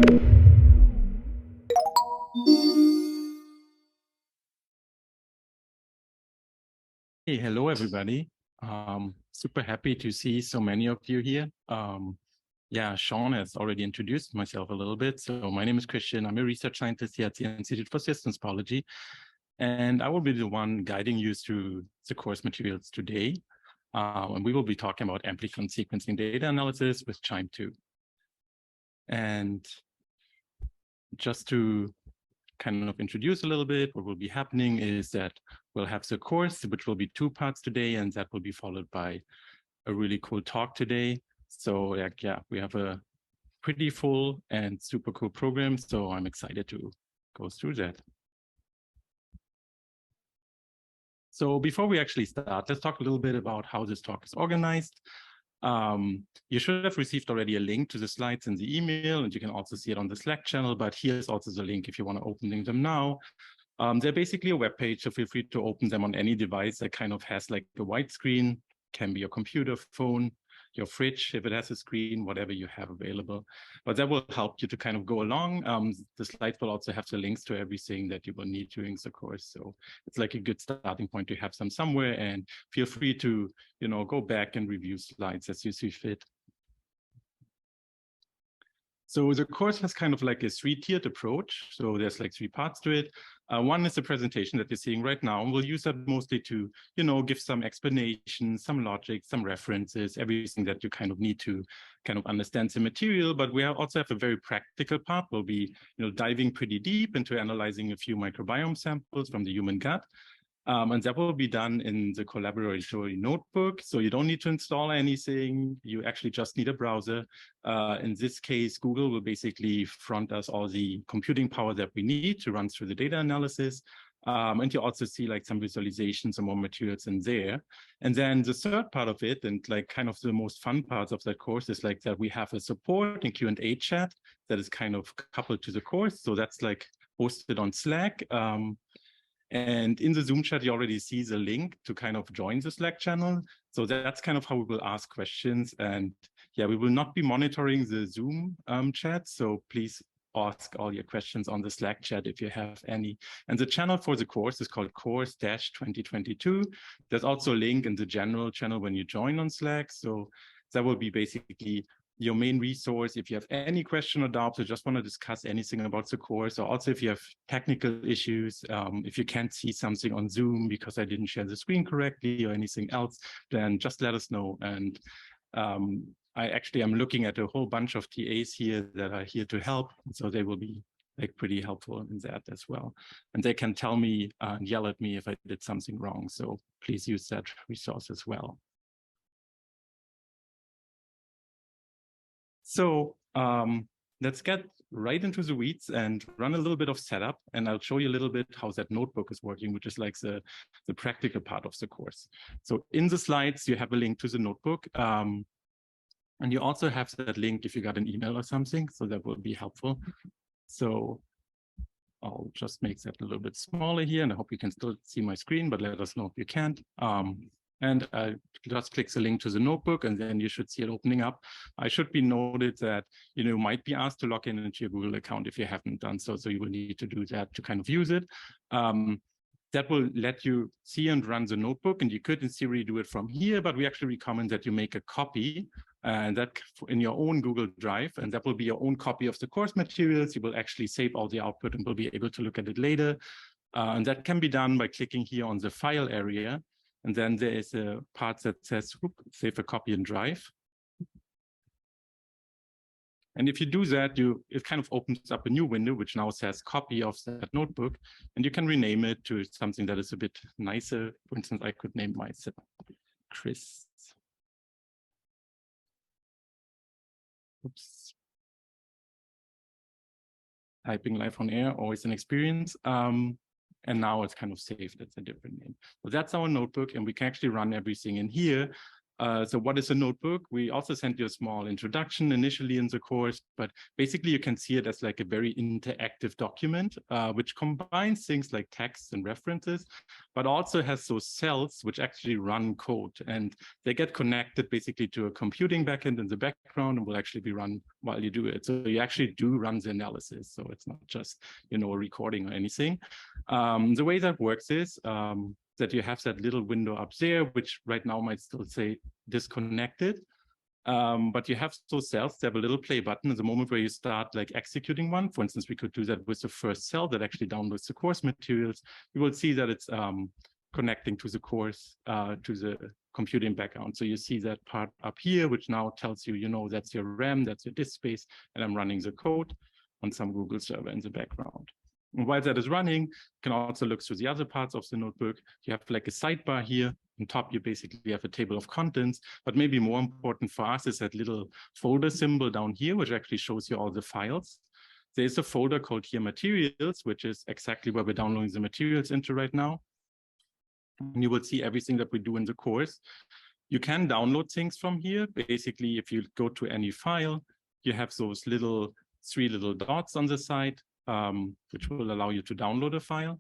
Hey, hello, everybody. Super happy to see so many of you here. Yeah, Sean has already introduced myself a little bit. So my name is Christian. I'm a research scientist here at the Institute for Systems Biology, and I will be the one guiding you through the course materials today. And we will be talking about amplicon sequencing data analysis with Qiime 2. And just to kind of introduce a little bit, what will be happening is that we'll have the course, which will be 2 parts today, and that will be followed by a really cool talk today. So yeah, we have a pretty full and super cool program, so I'm excited to go through that. So before we actually start, let's talk a little bit about how this talk is organized. You should have received already a link to the slides in the email, and you can also see it on the Slack channel, but here's also the link if you want to open them now. They're basically a web page, so feel free to open them on any device that kind of has like a white screen, can be your computer, phone, your fridge, if it has a screen, whatever you have available. But that will help you to kind of go along. The slides will also have the links to everything that you will need during the course. So it's like a good starting point to have them somewhere, and feel free to, go back and review slides as you see fit. So the course has kind of like a 3-tiered approach. So there's like 3 parts to it. One is the presentation that you're seeing right now. We'll use that mostly to, give some explanation, some logic, some references, everything that you kind of need to kind of understand the material. But we also have a very practical part. We'll be, diving pretty deep into analyzing a few microbiome samples from the human gut. And that will be done in the collaboratory notebook. So you don't need to install anything. You actually just need a browser. In this case, Google will basically front us all the computing power that we need to run through the data analysis. And you also see like some visualizations and more materials in there. And then the third part of it, and like kind of the most fun parts of that course, is like that we have a support and Q&A chat that is kind of coupled to the course. So that's like hosted on Slack. And in the Zoom chat, you already see the link to kind of join the Slack channel. So that's kind of how we will ask questions. And yeah, we will not be monitoring the Zoom chat. So please ask all your questions on the Slack chat if you have any. And the channel for the course is called course-2022. There's also a link in the general channel when you join on Slack. So that will be basically your main resource if you have any question or doubts or just want to discuss anything about the course, or also if you have technical issues, if you can't see something on Zoom because I didn't share the screen correctly or anything else, then just let us know. And I actually am looking at a whole bunch of TAs here that are here to help, so they will be like pretty helpful in that as well. And they can tell me and yell at me if I did something wrong. So please use that resource as well. So let's get right into the weeds and run a little bit of setup, and I'll show you a little bit how that notebook is working, which is like the practical part of the course. So in the slides, you have a link to the notebook, and you also have that link if you got an email or something, so that will be helpful. So I'll just make that a little bit smaller here, and I hope you can still see my screen, but let us know if you can't. And just click the link to the notebook, and then you should see it opening up. I should be noted that you might be asked to log in into your Google account if you haven't done so. So you will need to do that to kind of use it. That will let you see and run the notebook, and you could in theory do it from here, but we actually recommend that you make a copy and that in your own Google Drive, and that will be your own copy of the course materials. You will actually save all the output and will be able to look at it later. And that can be done by clicking here on the file area. And then there is a part that says, save a copy in Drive. And if you do that, it kind of opens up a new window, which now says copy of that notebook. And you can rename it to something that is a bit nicer. For instance, I could name myself Chris. Oops. Typing live on air, always an experience. And now it's kind of saved as a different name. So that's our notebook, and we can actually run everything in here. So what is a notebook? We also sent you a small introduction initially in the course, but basically you can see it as like a very interactive document, which combines things like text and references, but also has those cells which actually run code, and they get connected basically to a computing backend in the background and will actually be run while you do it. So you actually do run the analysis. So it's not just, a recording or anything. The way that works is, that you have that little window up there, which right now might still say disconnected. But you have those cells, they have a little play button at the moment where you start like executing one. For instance, we could do that with the first cell that actually downloads the course materials. You will see that it's connecting to the course, to the computing background. So you see that part up here, which now tells you, that's your RAM, that's your disk space, and I'm running the code on some Google server in the background. And while that is running, you can also look through the other parts of the notebook. You have like a sidebar here. On top, you basically have a table of contents, but maybe more important for us is that little folder symbol down here, which actually shows you all the files. There's a folder called here materials, which is exactly where we're downloading the materials into right now. And you will see everything that we do in the course. You can download things from here. Basically, if you go to any file, you have those three little dots on the side, which will allow you to download a file.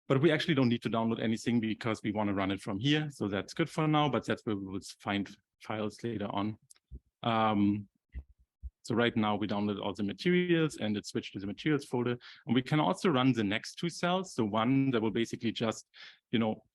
But we actually don't need to download anything because we want to run it from here. So that's good for now, but that's where we will find files later on. So right now we download all the materials and it switched to the materials folder. And we can also run the next two cells. So one that will basically just,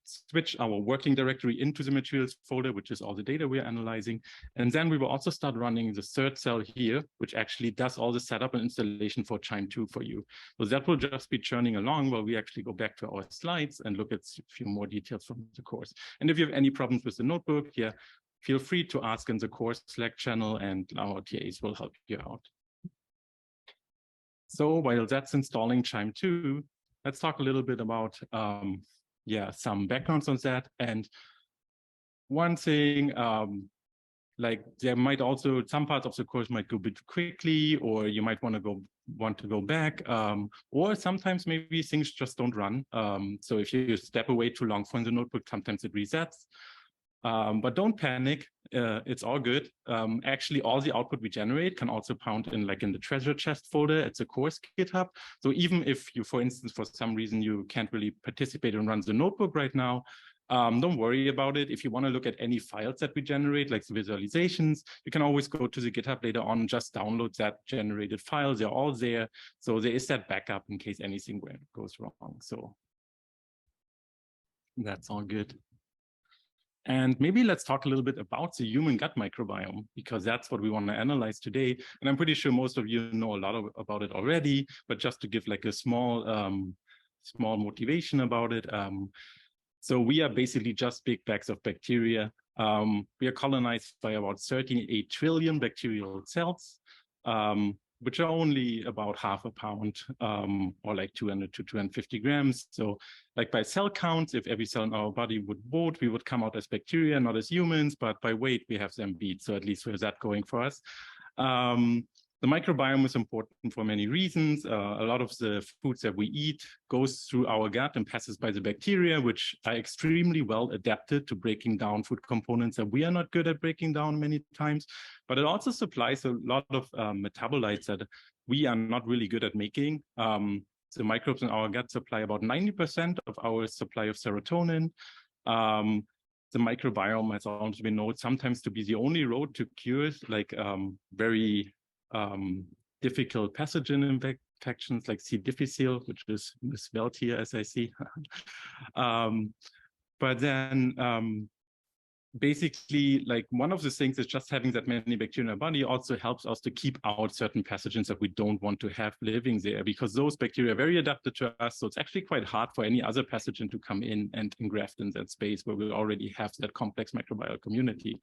switch our working directory into the materials folder, which is all the data we're analyzing. And then we will also start running the third cell here, which actually does all the setup and installation for Qiime 2 for you. So that will just be churning along while we actually go back to our slides and look at a few more details from the course. And if you have any problems with the notebook, feel free to ask in the course Slack channel and our TAs will help you out. So while that's installing Qiime 2, let's talk a little bit about some backgrounds on that. And one thing, like there might also, some parts of the course might go a bit quickly, or you might want to go back, or sometimes maybe things just don't run. So if you step away too long from the notebook, sometimes it resets. But don't panic, it's all good. Actually, all the output we generate can also pound in like in the treasure chest folder at the course GitHub. So even if you, for instance, for some reason you can't really participate and run the notebook right now, don't worry about it. If you want to look at any files that we generate, like the visualizations, you can always go to the GitHub later on and just download that generated file. They're all there. So there is that backup in case anything goes wrong. So that's all good. And maybe let's talk a little bit about the human gut microbiome, because that's what we want to analyze today. And I'm pretty sure most of you know a lot about it already, but just to give like a small motivation about it. So we are basically just big bags of bacteria. We are colonized by about 38 trillion bacterial cells, which are only about half a pound, or like 200 to 250 grams. So like by cell counts, if every cell in our body would vote, we would come out as bacteria, not as humans, but by weight, we have them beat. So at least we have that going for us. The microbiome is important for many reasons. A lot of the foods that we eat goes through our gut and passes by the bacteria, which are extremely well adapted to breaking down food components that we are not good at breaking down many times. But it also supplies a lot of metabolites that we are not really good at making. The microbes in our gut supply about 90% of our supply of serotonin. The microbiome has also been known sometimes to be the only road to cures like very difficult pathogen infections like C. difficile, which is misspelled here as I see. But then basically, like one of the things is just having that many bacteria in our body also helps us to keep out certain pathogens that we don't want to have living there, because those bacteria are very adapted to us. So it's actually quite hard for any other pathogen to come in and engraft in that space where we already have that complex microbial community.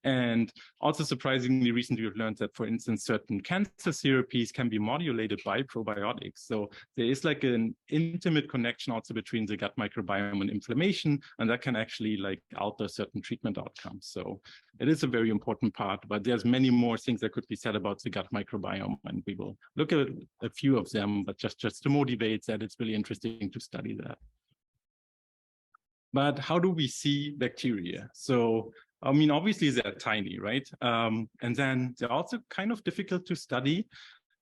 And also surprisingly, recently we've learned that, for instance, certain cancer therapies can be modulated by probiotics. So there is like an intimate connection also between the gut microbiome and inflammation, and that can actually like alter certain treatment outcomes. So it is a very important part, but there's many more things that could be said about the gut microbiome, and we will look at a few of them, but just to motivate that it's really interesting to study that. But how do we see bacteria? So I mean, obviously they're tiny, right? And then they're also kind of difficult to study,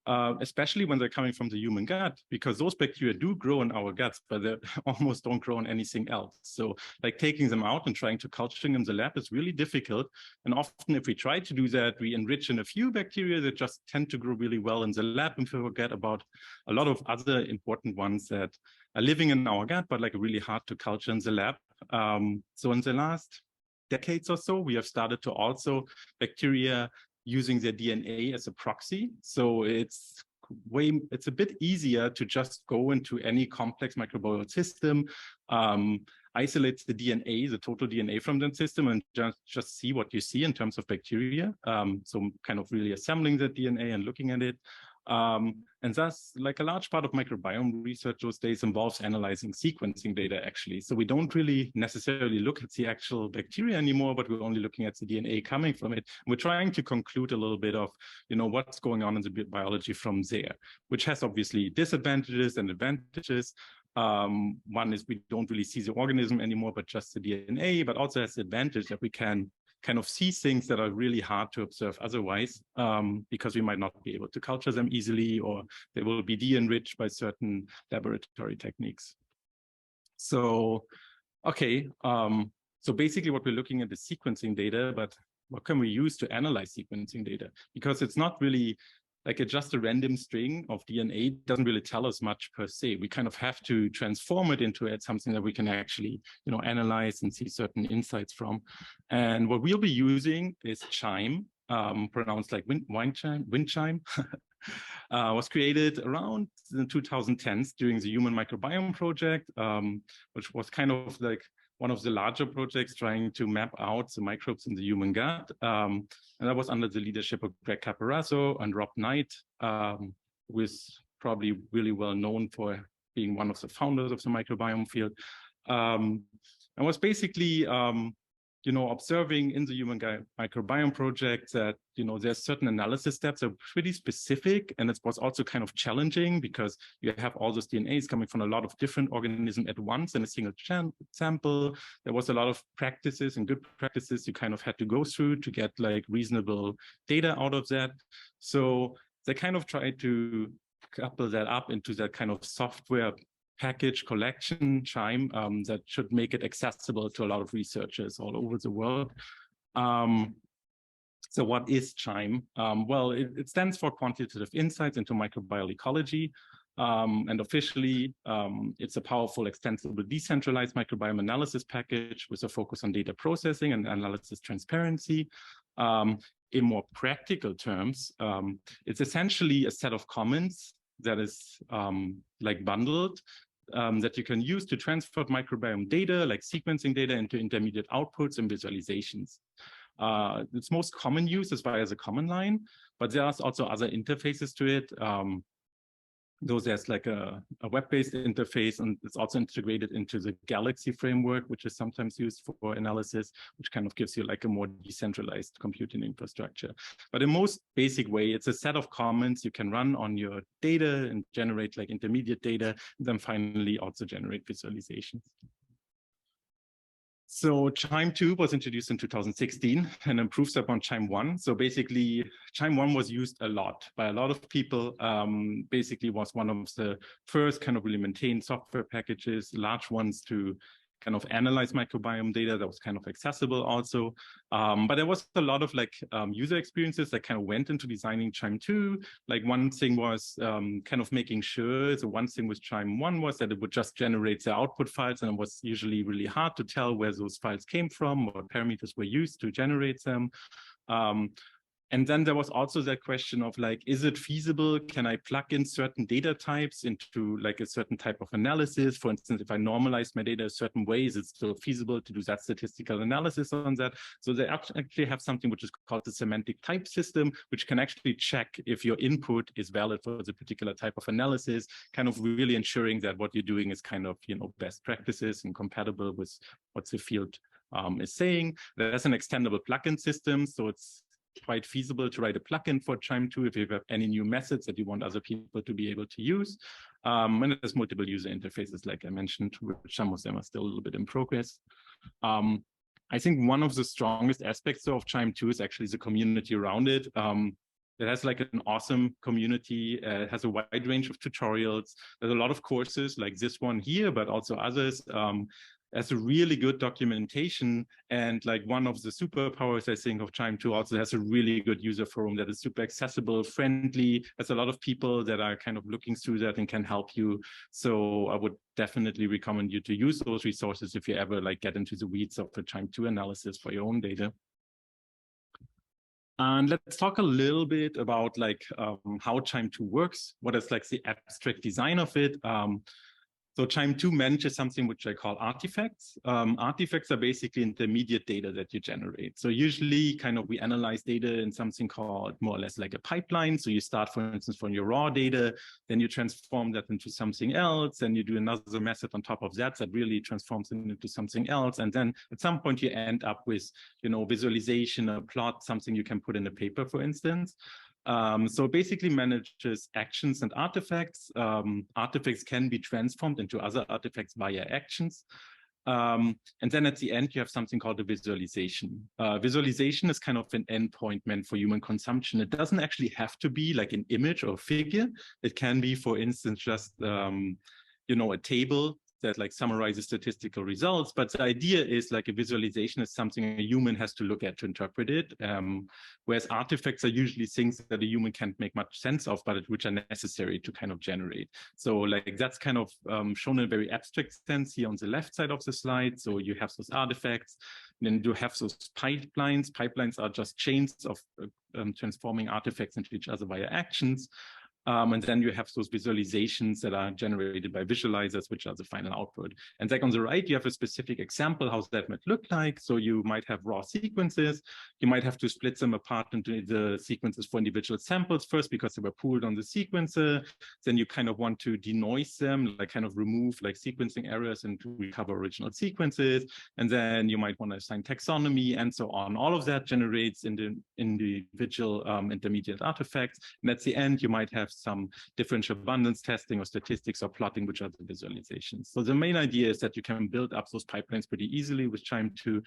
especially when they're coming from the human gut, because those bacteria do grow in our guts, but they almost don't grow in anything else. So like taking them out and trying to culture them in the lab is really difficult. And often if we try to do that, we enrich in a few bacteria that just tend to grow really well in the lab, and we forget about a lot of other important ones that are living in our gut, but like really hard to culture in the lab. So in the last decades or so, we have started to also bacteria using their DNA as a proxy. So it's a bit easier to just go into any complex microbial system, isolate the DNA, the total DNA from that system, and just see what you see in terms of bacteria. So kind of really assembling the DNA and looking at it. And thus, like a large part of microbiome research those days involves analyzing sequencing data, actually. So we don't really necessarily look at the actual bacteria anymore, but we're only looking at the DNA coming from it. We're trying to conclude a little bit of, what's going on in the biology from there, which has obviously disadvantages and advantages. One is we don't really see the organism anymore, but just the DNA, but also has the advantage that we can kind of see things that are really hard to observe otherwise, because we might not be able to culture them easily, or they will be de-enriched by certain laboratory techniques. So, okay, so basically what we're looking at is sequencing data, but what can we use to analyze sequencing data? Because it's not really like just a random string of DNA doesn't really tell us much per se. We kind of have to transform it into something that we can actually, analyze and see certain insights from. And what we'll be using is Qiime, pronounced like wind chime, was created around the 2010s during the Human Microbiome project, which was kind of like one of the larger projects trying to map out the microbes in the human gut. And that was under the leadership of Greg Caparaso and Rob Knight, who is probably really well known for being one of the founders of the microbiome field. And was basically, observing in the Human Microbiome project that, there's certain analysis steps that are pretty specific. And it was also kind of challenging because you have all those DNAs coming from a lot of different organisms at once in a single sample. There was a lot of practices and good practices you kind of had to go through to get like reasonable data out of that. So they kind of tried to couple that up into that kind of software package collection, Qiime, that should make it accessible to a lot of researchers all over the world. So what is Qiime? Well, it stands for Quantitative Insights into Microbial Ecology. And officially, it's a powerful, extensible, decentralized microbiome analysis package with a focus on data processing and analysis transparency. In more practical terms, it's essentially a set of comments that is like bundled that you can use to transfer microbiome data, like sequencing data, into intermediate outputs and visualizations. Its most common use is via the command line, but there are also other interfaces to it. Though there's like a web-based interface, and it's also integrated into the Galaxy framework, which is sometimes used for analysis, which kind of gives you like a more decentralized computing infrastructure. But in most basic way, it's a set of comments you can run on your data and generate like intermediate data, and then finally also generate visualizations. So Qiime 2 was introduced in 2016 and improves upon Qiime 1. So basically, Qiime 1 was used a lot by a lot of people. Basically was one of the first kind of really maintained software packages, large ones to kind of analyze microbiome data that was kind of accessible also. But there was a lot of like user experiences that kind of went into designing Qiime 2. Like one thing was kind of making sure, so one thing with Qiime 1 was that it would just generate the output files, and it was usually really hard to tell where those files came from, what parameters were used to generate them. And then there was also that question of like, is it feasible? Can I plug in certain data types into like a certain type of analysis? For instance, if I normalize my data a certain way, is it still feasible to do that statistical analysis on that? So they actually have something which is called the semantic type system, which can actually check if your input is valid for the particular type of analysis, kind of really ensuring that what you're doing is kind of, best practices and compatible with what the field is saying. There's an extendable plugin system, so it's quite feasible to write a plugin for Qiime 2 if you have any new methods that you want other people to be able to use. And there's multiple user interfaces, like I mentioned, which some of them are still a little bit in progress. I think one of the strongest aspects of Qiime 2 is actually the community around it. It has like an awesome community, has a wide range of tutorials. There's a lot of courses like this one here, but also others. Has a really good documentation, and like one of the superpowers I think of Qiime 2 also has a really good user forum that is super accessible, friendly. There's a lot of people that are kind of looking through that and can help you. So I would definitely recommend you to use those resources if you ever like get into the weeds of the Qiime 2 analysis for your own data. And let's talk a little bit about like how Qiime 2 works, what is like the abstract design of it. So Qiime 2 manages something which I call artifacts. Artifacts are basically intermediate data that you generate. So usually kind of we analyze data in something called more or less like a pipeline. So you start, for instance, from your raw data, then you transform that into something else, and you do another method on top of that that really transforms it into something else. And then at some point you end up with, you know, visualization, a plot, something you can put in a paper, for instance. So basically manages actions and artifacts. Artifacts can be transformed into other artifacts via actions. And then at the end, you have something called a visualization. Visualization is kind of an endpoint meant for human consumption. It doesn't actually have to be like an image or figure. It can be, for instance, just, you know, a table that like summarizes statistical results. But the idea is like a visualization is something a human has to look at to interpret it. Whereas artifacts are usually things that a human can't make much sense of, but which are necessary to kind of generate. So like that's kind of shown in a very abstract sense here on the left side of the slide. So you have those artifacts, and then you have those pipelines. Pipelines are just chains of transforming artifacts into each other via actions. And then you have those visualizations that are generated by visualizers, which are the final output. And like on the right, you have a specific example how that might look like. So you might have raw sequences. You might have to split them apart into the sequences for individual samples first because they were pooled on the sequencer. Then you kind of want to denoise them, like kind of remove like sequencing errors and to recover original sequences. And then you might want to assign taxonomy and so on. All of that generates in the individual intermediate artifacts. And at the end, you might have some differential abundance testing or statistics or plotting, which are the visualizations. So the main idea is that you can build up those pipelines pretty easily with Qiime 2,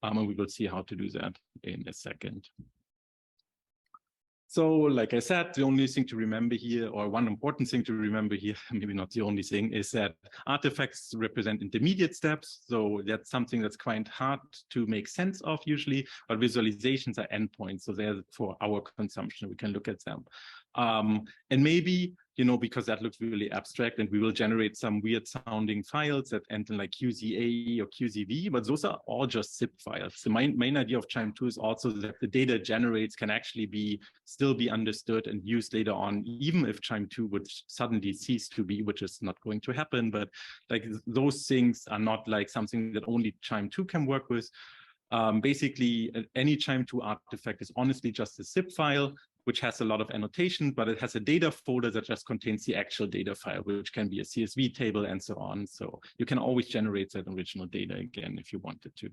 and we will see how to do that in a second. So like I said, the only thing to remember here, or one important thing to remember here, maybe not the only thing, is that artifacts represent intermediate steps. So that's something that's quite hard to make sense of usually, but visualizations are endpoints. So they're for our consumption, we can look at them. And maybe, you know, because that looks really abstract and we will generate some weird sounding files that end in like QZA or QZV, but those are all just zip files. The main idea of Qiime 2 is also that the data generates can actually still be understood and used later on, even if Qiime 2 would suddenly cease to be, which is not going to happen. But like those things are not like something that only Qiime 2 can work with. Basically, any Qiime 2 artifact is honestly just a zip file, which has a lot of annotation, but it has a data folder that just contains the actual data file, which can be a CSV table and so on. So you can always generate that original data again if you wanted to.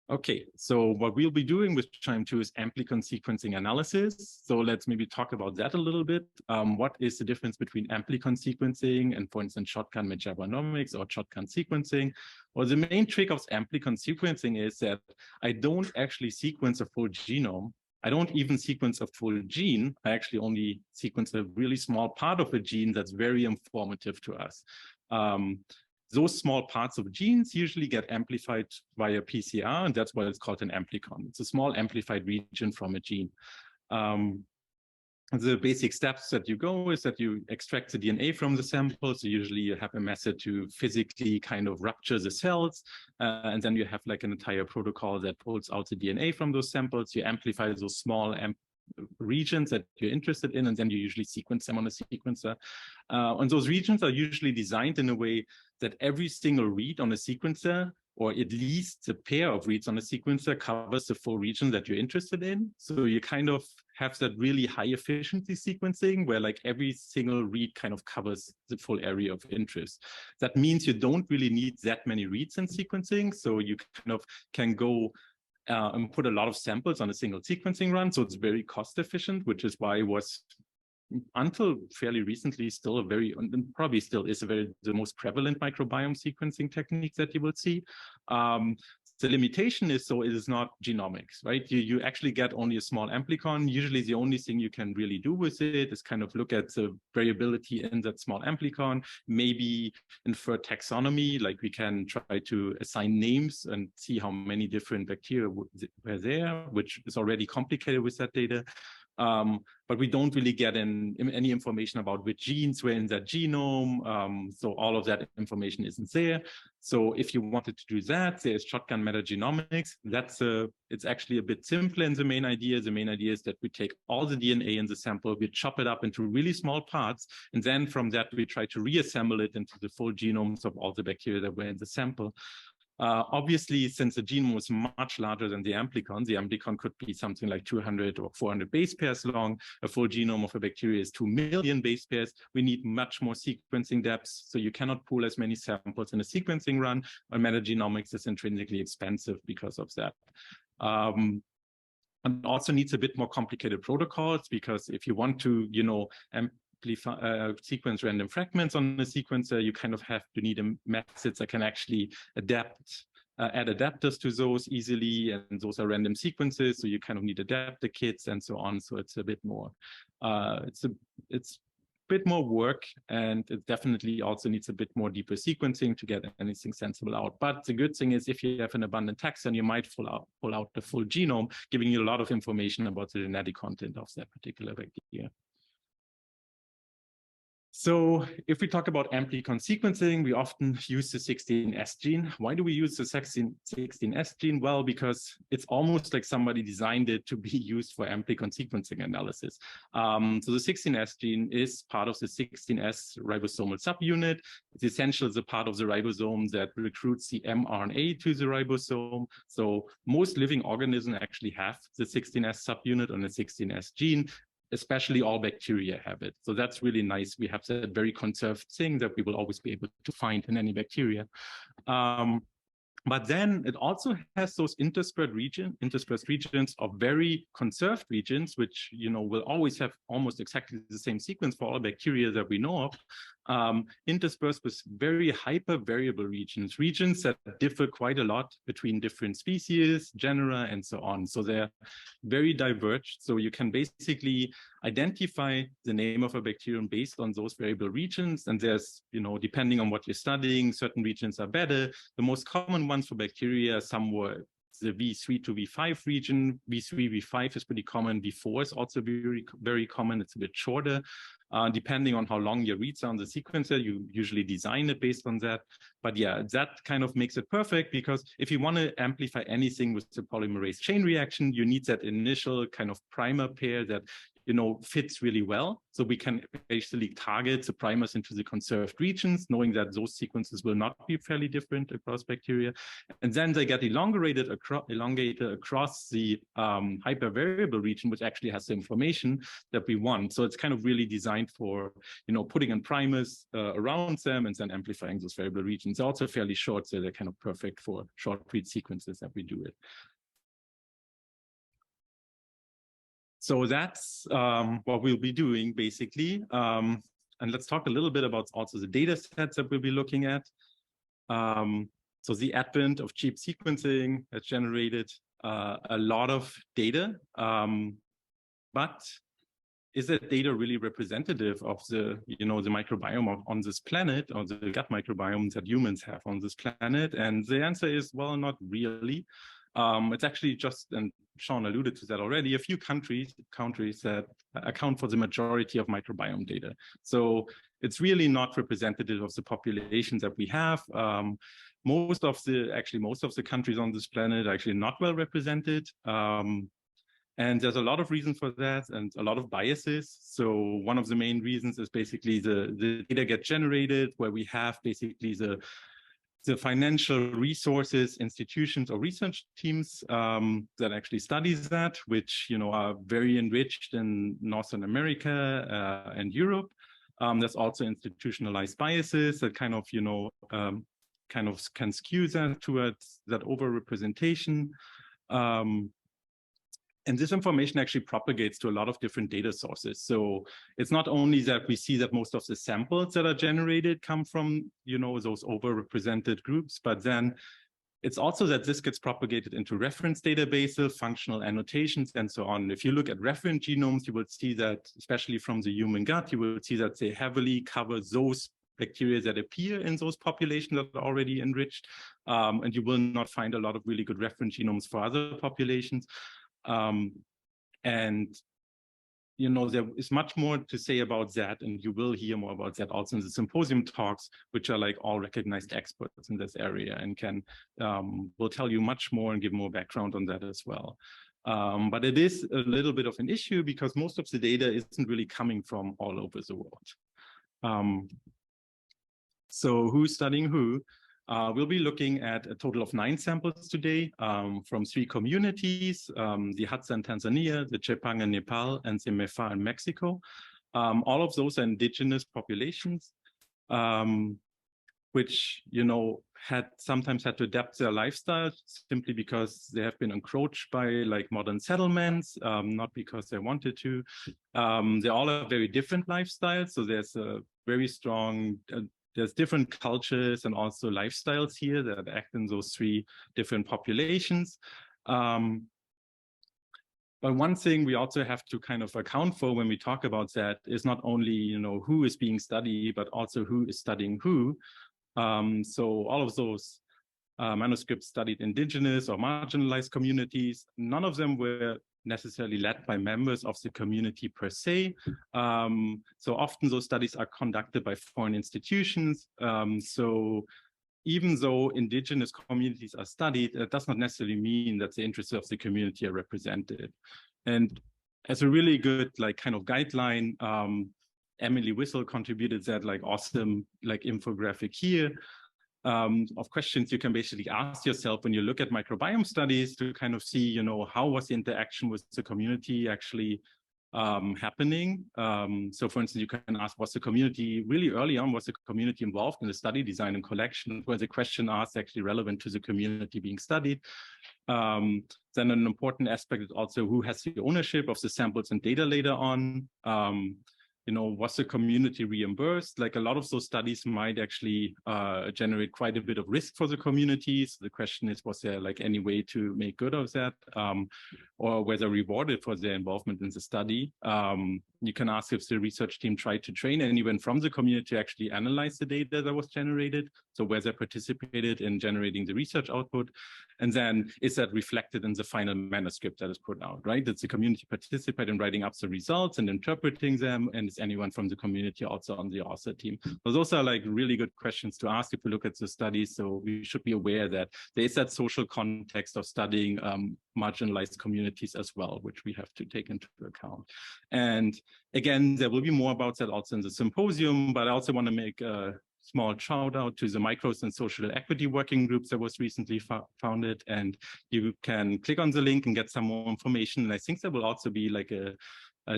Okay, so what we'll be doing with Qiime 2 is amplicon sequencing analysis. So let's maybe talk about that a little bit. What is the difference between amplicon sequencing and, for instance, shotgun metabonomics or shotgun sequencing? Well, the main trick of amplicon sequencing is that I don't actually sequence a full genome. I don't even sequence a full gene. I actually only sequence a really small part of a gene that's very informative to us. Those small parts of genes usually get amplified via PCR, and that's why it's called an amplicon. It's a small amplified region from a gene. The basic steps that you go is that you extract the DNA from the sample. So usually you have a method to physically kind of rupture the cells. And then you have like an entire protocol that pulls out the DNA from those samples. You amplify those small regions that you're interested in, and then you usually sequence them on a sequencer. And those regions are usually designed in a way that every single read on a sequencer, or at least the pair of reads on a sequencer, covers the full region that you're interested in. So you kind of have that really high efficiency sequencing where like every single read kind of covers the full area of interest. That means you don't really need that many reads in sequencing. So you kind of can go and put a lot of samples on a single sequencing run. So it's very cost efficient, which is why it was until fairly recently still a very, and probably still is the most prevalent microbiome sequencing technique that you will see. The limitation is, so it is not genomics, right? You actually get only a small amplicon. Usually the only thing you can really do with it is kind of look at the variability in that small amplicon, maybe infer taxonomy, like we can try to assign names and see how many different bacteria were there, which is already complicated with that data. But we don't really get any information about which genes were in that genome. So all of that information isn't there. So if you wanted to do that, there's shotgun metagenomics. It's actually a bit simpler in the main idea. The main idea is that we take all the DNA in the sample, we chop it up into really small parts, and then from that we try to reassemble it into the full genomes of all the bacteria that were in the sample. Obviously, since the genome was much larger than the amplicon could be something like 200 or 400 base pairs long. A full genome of a bacteria is 2 million base pairs. We need much more sequencing depths, so you cannot pool as many samples in a sequencing run. And metagenomics is intrinsically expensive because of that. And also needs a bit more complicated protocols, because if you want to, sequence random fragments on the sequencer, you kind of have to need methods that can actually add adapters to those easily, and those are random sequences, so you kind of need adapter kits and so on. So it's a bit more, it's a bit more work, and it definitely also needs a bit more deeper sequencing to get anything sensible out. But the good thing is, if you have an abundant taxon, you might pull out the full genome, giving you a lot of information about the genetic content of that particular bacteria. So if we talk about amplicon sequencing, we often use the 16S gene. Why do we use the 16S gene? Well, because it's almost like somebody designed it to be used for amplicon sequencing analysis. So the 16S gene is part of the 16S ribosomal subunit. It's essentially the part of the ribosome that recruits the mRNA to the ribosome. So most living organisms actually have the 16S subunit on the 16S gene. Especially all bacteria have it. So that's really nice. We have that very conserved thing that we will always be able to find in any bacteria. But then it also has those interspersed regions of very conserved regions, which will always have almost exactly the same sequence for all bacteria that we know of, interspersed with very hypervariable regions that differ quite a lot between different species, genera, and so on. So they're very diverged. So you can basically identify the name of a bacterium based on those variable regions. And there's, depending on what you're studying, certain regions are better. The most common ones for bacteria, some were the V3 to V5 region. V3, V5 is pretty common. V4 is also very, very common. It's a bit shorter. Depending on how long your reads are on the sequencer, you usually design it based on that. But yeah, that kind of makes it perfect, because if you want to amplify anything with the polymerase chain reaction, you need that initial kind of primer pair that fits really well. So we can basically target the primers into the conserved regions, knowing that those sequences will not be fairly different across bacteria. And then they get elongated across the hypervariable region, which actually has the information that we want. So it's kind of really designed for, putting in primers around them and then amplifying those variable regions. They're also fairly short, so they're kind of perfect for short read sequences that we do it. So that's what we'll be doing, basically. And let's talk a little bit about also the data sets that we'll be looking at. So the advent of cheap sequencing has generated a lot of data. But is that data really representative of the, the microbiome on this planet, or the gut microbiome that humans have on this planet? And the answer is, well, not really. It's actually just, and Sean alluded to that already, a few countries that account for the majority of microbiome data. So it's really not representative of the populations that we have. Most of the countries on this planet are actually not well represented. And there's a lot of reasons for that, and a lot of biases. So one of the main reasons is basically the data get generated where we have basically the financial resources, institutions, or research teams that actually studies that, which are very enriched in Northern America and Europe. There's also institutionalized biases that kind of can skew that towards that overrepresentation. And this information actually propagates to a lot of different data sources. So it's not only that we see that most of the samples that are generated come from, those overrepresented groups, but then It's also that this gets propagated into reference databases, functional annotations, and so on. If you look at reference genomes, you will see that, especially from the human gut, you will see that they heavily cover those bacteria that appear in those populations that are already enriched. And you will not find a lot of really good reference genomes for other populations. And you know, there is much more to say about that, and you will hear more about that also in the symposium talks, which are like all recognized experts in this area and can will tell you much more and give more background on that as well. But it is a little bit of an issue because most of the data isn't really coming from all over the world. So who's studying who? We'll be looking at a total of 9 samples today from 3 communities, the Hadza in Tanzania, the Chepang in Nepal, and the Mefa in Mexico. All of those are indigenous populations, which, you know, sometimes had to adapt their lifestyle simply because they have been encroached by like modern settlements, not because they wanted to. They all have very different lifestyles, so there's a very strong there's different cultures and also lifestyles here that act in those 3 different populations. But one thing we also have to kind of account for when we talk about that is not only, you know, who is being studied, but also who is studying who. So all of those manuscripts studied indigenous or marginalized communities. None of them were necessarily led by members of the community per se. So often those studies are conducted by foreign institutions. So even though indigenous communities are studied, it does not necessarily mean that the interests of the community are represented. And as a really good like kind of guideline, Emily Whistle contributed that like awesome like infographic here. Of questions you can basically ask yourself when you look at microbiome studies to kind of see, you know, how was the interaction with the community actually happening. So for instance, you can ask, was the community really early on, was the community involved in the study design and collection? Was the question asked actually relevant to the community being studied? Then an important aspect is also who has the ownership of the samples and data later on. You know, was the community reimbursed? Like a lot of those studies might actually generate quite a bit of risk for the community. So the question is, was there like any way to make good of that? Or whether rewarded for their involvement in the study? You can ask if the research team tried to train anyone from the community to actually analyze the data that was generated. So whether participated in generating the research output. And then is that reflected in the final manuscript that is put out, right? Does the community participate in writing up the results and interpreting them? And is anyone from the community also on the author team? So those are like really good questions to ask if you look at the studies. So we should be aware that there is that social context of studying marginalized communities as well, which we have to take into account. And again, there will be more about that also in the symposium, but I also want to make a small shout out to the micros and social equity working groups that was recently founded, and you can click on the link and get some more information. And I think there will also be like a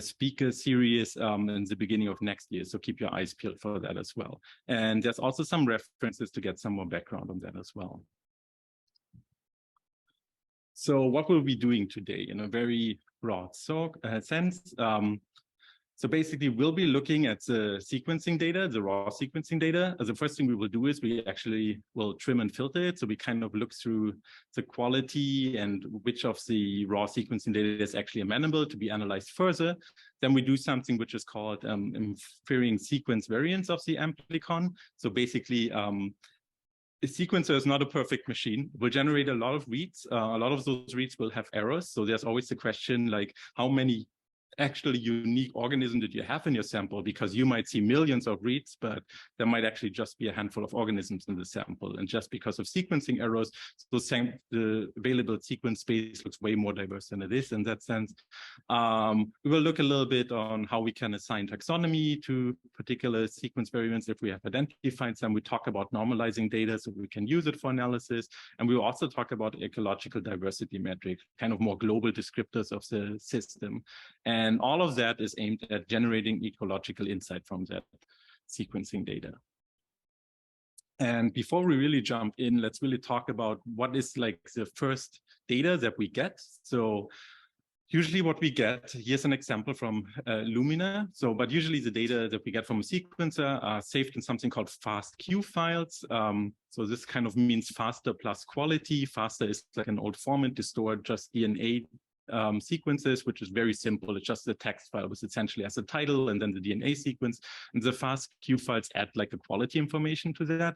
speaker series in the beginning of next year, so keep your eyes peeled for that as well. And there's also some references to get some more background on that as well. So what we'll be doing today in a very broad sense. So basically, we'll be looking at the sequencing data, the raw sequencing data. The first thing we will do is we actually will trim and filter it. So we kind of look through the quality and which of the raw sequencing data is actually amenable to be analyzed further. Then we do something which is called inferring sequence variants of the amplicon. So basically, a sequencer is not a perfect machine. It will generate a lot of reads. A lot of those reads will have errors. So there's always the question like, how many actually unique organism did you have in your sample? Because you might see millions of reads, but there might actually just be a handful of organisms in the sample. And just because of sequencing errors, the available sequence space looks way more diverse than it is in that sense. We will look a little bit on how we can assign taxonomy to particular sequence variants if we have identified some. We talk about normalizing data so we can use it for analysis. And we will also talk about ecological diversity metrics, kind of more global descriptors of the system. And all of that is aimed at generating ecological insight from that sequencing data. And before we really jump in, let's really talk about what is like the first data that we get. So Usually what we get, here's an example from Lumina. So, but usually the data that we get from a sequencer are saved in something called FastQ files. So this kind of means faster plus quality. Faster is like an old format to store just DNA sequences, which is very simple. It's just a text file with essentially as a title and then the DNA sequence. And the FastQ files add like a quality information to that.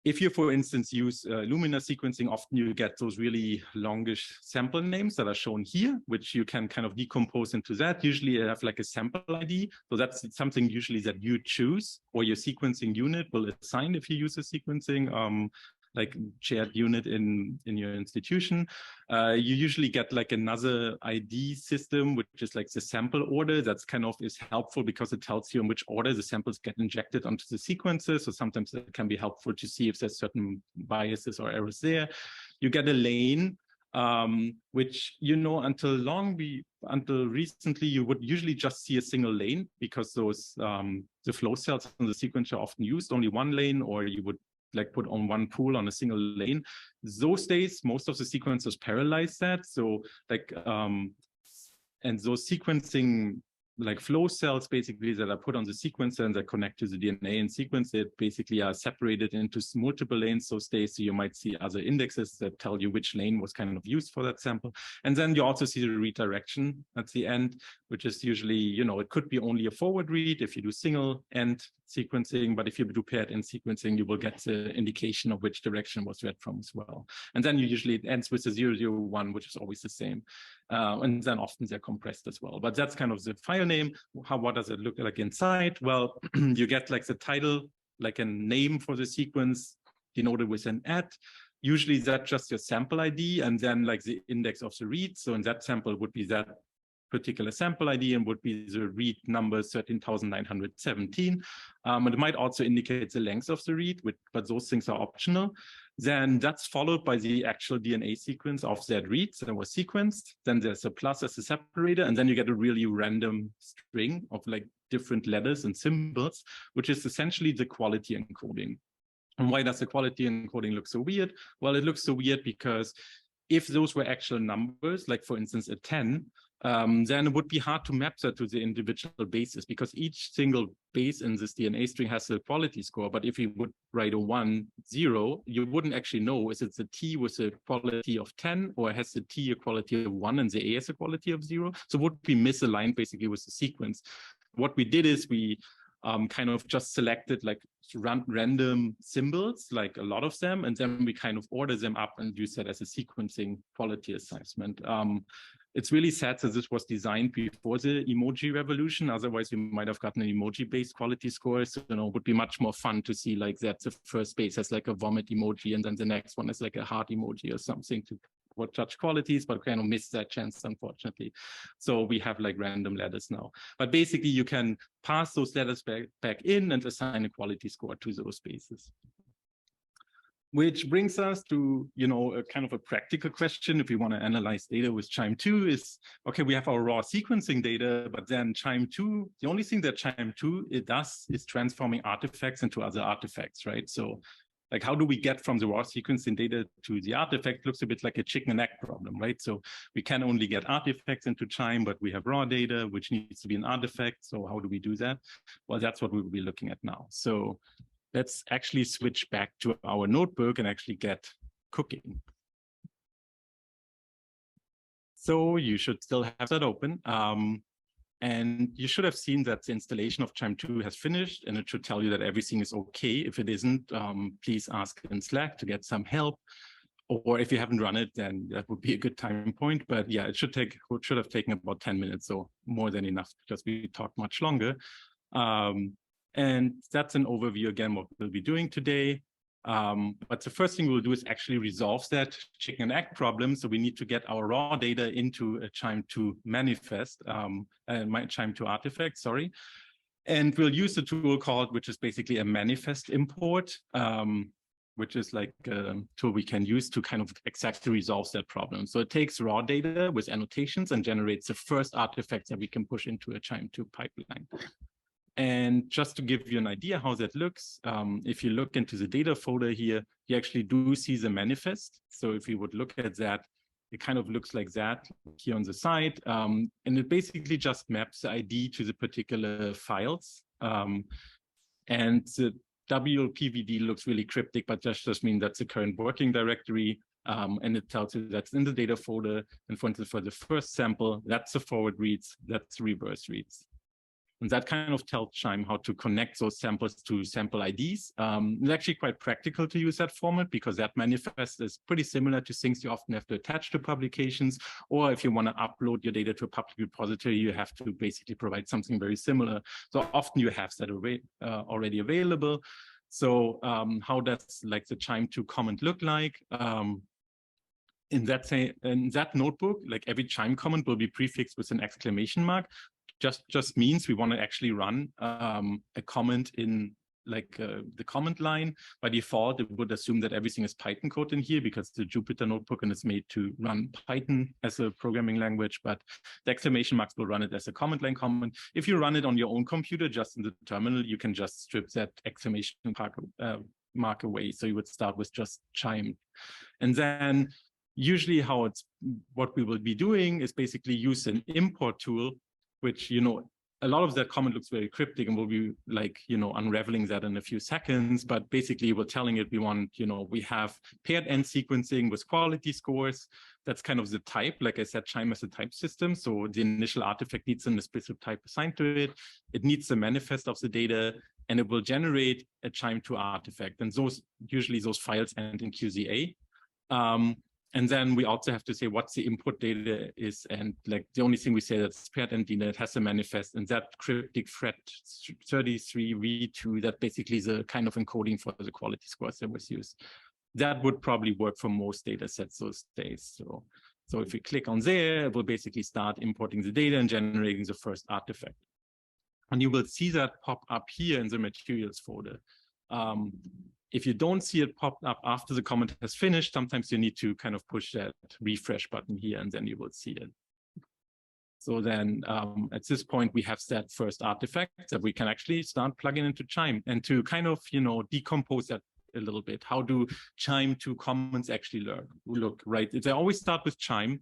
If you, for instance, use Lumina sequencing, often you get those really longish sample names that are shown here, which you can kind of decompose into that. Usually you have like a sample ID. So that's something usually that you choose, or your sequencing unit will assign if you use a sequencing like shared unit in your institution. You usually get like another ID system, which is like the sample order. That's kind of is helpful because it tells you in which order the samples get injected onto the sequences. So sometimes it can be helpful to see if there's certain biases or errors there. You get a lane, which, you know, until recently, you would usually just see a single lane because those the flow cells on the sequencer often used only one lane, or you would like put on one pool on a single lane. Those days, most of the sequencers parallelize that. So like, and those sequencing like flow cells basically that are put on the sequencer and that connect to the DNA and sequence it basically are separated into multiple lanes those days. So you might see other indexes that tell you which lane was kind of used for that sample. And then you also see the redirection at the end, which is usually, you know, it could be only a forward read if you do single end sequencing, but if you do paired end sequencing, you will get the indication of which direction was read from as well. And then you usually, it ends with a 001, which is always the same. And then often they're compressed as well. But that's kind of the file name. What does it look like inside? Well, you get like the title, like a name for the sequence denoted with an @ Usually that's just your sample ID and then like the index of the read. So in that sample would be that particular sample ID and would be the read number 13,917. And it might also indicate the length of the read, but those things are optional. Then that's followed by the actual DNA sequence of that read that was sequenced. Then there's a plus as a separator, and then you get a really random string of like different letters and symbols, which is essentially the quality encoding. And why does the quality encoding look so weird? Well, it looks so weird because if those were actual numbers, like for instance, a 10, then it would be hard to map that to the individual bases because each single base in this DNA string has a quality score. But if you would write a 1, 0, you wouldn't actually know, is it the T with a quality of 10 or has the T a quality of 1 and the A has a quality of 0? So it would be misaligned basically with the sequence. What we did is we kind of just selected like random symbols, like a lot of them, and then we kind of order them up and use that as a sequencing quality assessment. It's really sad that this was designed before the emoji revolution. Otherwise, we might have gotten an emoji-based quality score. So, you know, it would be much more fun to see like that the first base has like a vomit emoji, and then the next one is like a heart emoji or something to judge qualities, but kind of missed that chance, unfortunately. So we have like random letters now. But basically, you can pass those letters back in and assign a quality score to those bases. Which brings us to, you know, a kind of a practical question. If we want to analyze data with Qiime2 is, okay, we have our raw sequencing data, but then Qiime2, the only thing that Qiime2 does is transforming artifacts into other artifacts, right? So like, how do we get from the raw sequencing data to the artifact? Looks a bit like a chicken and egg problem, right? So we can only get artifacts into Qiime, but we have raw data, which needs to be an artifact. So how do we do that? Well, that's what we will be looking at now. So let's actually switch back to our notebook and actually get cooking. So you should still have that open. And you should have seen that the installation of Qiime2 has finished, and it should tell you that everything is okay. If it isn't, please ask in Slack to get some help. Or if you haven't run it, then that would be a good time point. But yeah, it should have taken about 10 minutes, so more than enough because we talked much longer. And that's an overview again, what we'll be doing today. But the first thing we'll do is actually resolve that chicken and egg problem. So we need to get our raw data into a Qiime2 manifest, Qiime2 artifact, sorry. And we'll use the tool which is basically a manifest import, which is like a tool we can use to kind of exactly resolve that problem. So it takes raw data with annotations and generates the first artifacts that we can push into a Qiime2 pipeline. And just to give you an idea how that looks, if you look into the data folder here, you actually do see the manifest. So if you would look at that, it kind of looks like that here on the side. And it basically just maps the ID to the particular files. And the WPVD looks really cryptic, but that just means that's the current working directory. And it tells you that's in the data folder. And for instance, for the first sample, that's the forward reads, that's reverse reads. And that kind of tells Qiime how to connect those samples to sample IDs. It's actually quite practical to use that format because that manifest is pretty similar to things you often have to attach to publications. Or if you want to upload your data to a public repository, you have to basically provide something very similar. So often you have that already available. So how does like the Qiime2 comment look like? In that notebook, like every Qiime comment will be prefixed with an exclamation mark. Just means we want to actually run a comment in like the comment line. By default, it would assume that everything is Python code in here because it's a Jupyter notebook and it's made to run Python as a programming language, but the exclamation marks will run it as a comment line comment. If you run it on your own computer, just in the terminal, you can just strip that exclamation mark away. So you would start with just Qiime. And then usually what we will be doing is basically use an import tool, which, a lot of that comment looks very cryptic and we'll be like, unraveling that in a few seconds. But basically we're telling it we want, we have paired end sequencing with quality scores. That's kind of the type. Like I said, Qiime is a type system. So the initial artifact needs an specific type assigned to it. It needs the manifest of the data and it will generate a Qiime2 artifact. And usually those files end in QZA. And then we also have to say what's the input data is. And like the only thing we say that's paired and Diener, it has a manifest and that cryptic fret 33v2, that basically is a kind of encoding for the quality scores that was used. That would probably work for most data sets those days. So if we click on there, it will basically start importing the data and generating the first artifact. And you will see that pop up here in the materials folder. If you don't see it pop up after the comment has finished, sometimes you need to kind of push that refresh button here and then you will see it. So then at this point, we have that first artifact that we can actually start plugging into Qiime. And to kind of, decompose that a little bit, how do Qiime2 comments actually look, right? They always start with Qiime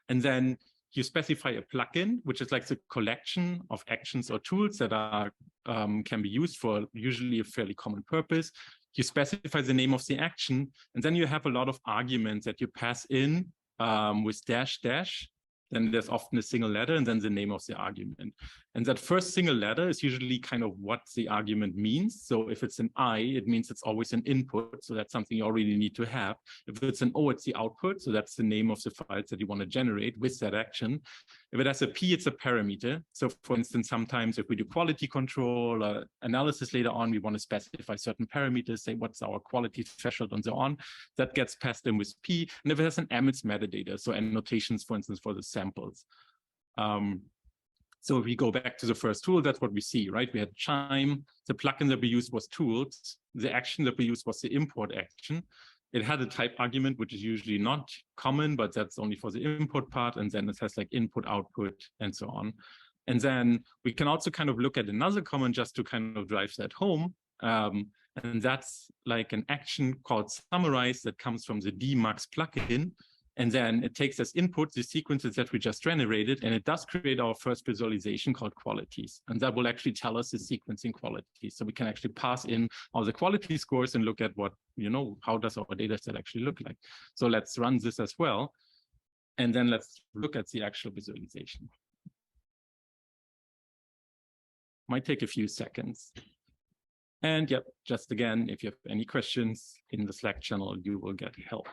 and then you specify a plugin, which is like the collection of actions or tools that can be used for usually a fairly common purpose. You specify the name of the action, and then you have a lot of arguments that you pass in with --. Then there's often a single letter and then the name of the argument. And that first single letter is usually kind of what the argument means. So if it's an I, it means it's always an input. So that's something you already need to have. If it's an O, it's the output. So that's the name of the files that you want to generate with that action. If it has a P, it's a parameter. So for instance, sometimes if we do quality control or analysis later on, we want to specify certain parameters, say what's our quality threshold and so on. That gets passed in with P. And if it has an M, it's metadata. So annotations, for instance, for the samples. So if we go back to the first tool, that's what we see, right? We had Qiime, the plugin that we used was tools, the action that we used was the import action. It had a type argument, which is usually not common, but that's only for the input part. And then it has like input, output, and so on. And then we can also kind of look at another comment just to kind of drive that home. And that's like an action called summarize that comes from the dmux plugin. And then it takes as input the sequences that we just generated, and it does create our first visualization called qualities. And that will actually tell us the sequencing qualities. So we can actually pass in all the quality scores and look at what, how does our data set actually look like. So let's run this as well. And then let's look at the actual visualization. Might take a few seconds. And yep, just again, if you have any questions in the Slack channel, you will get help.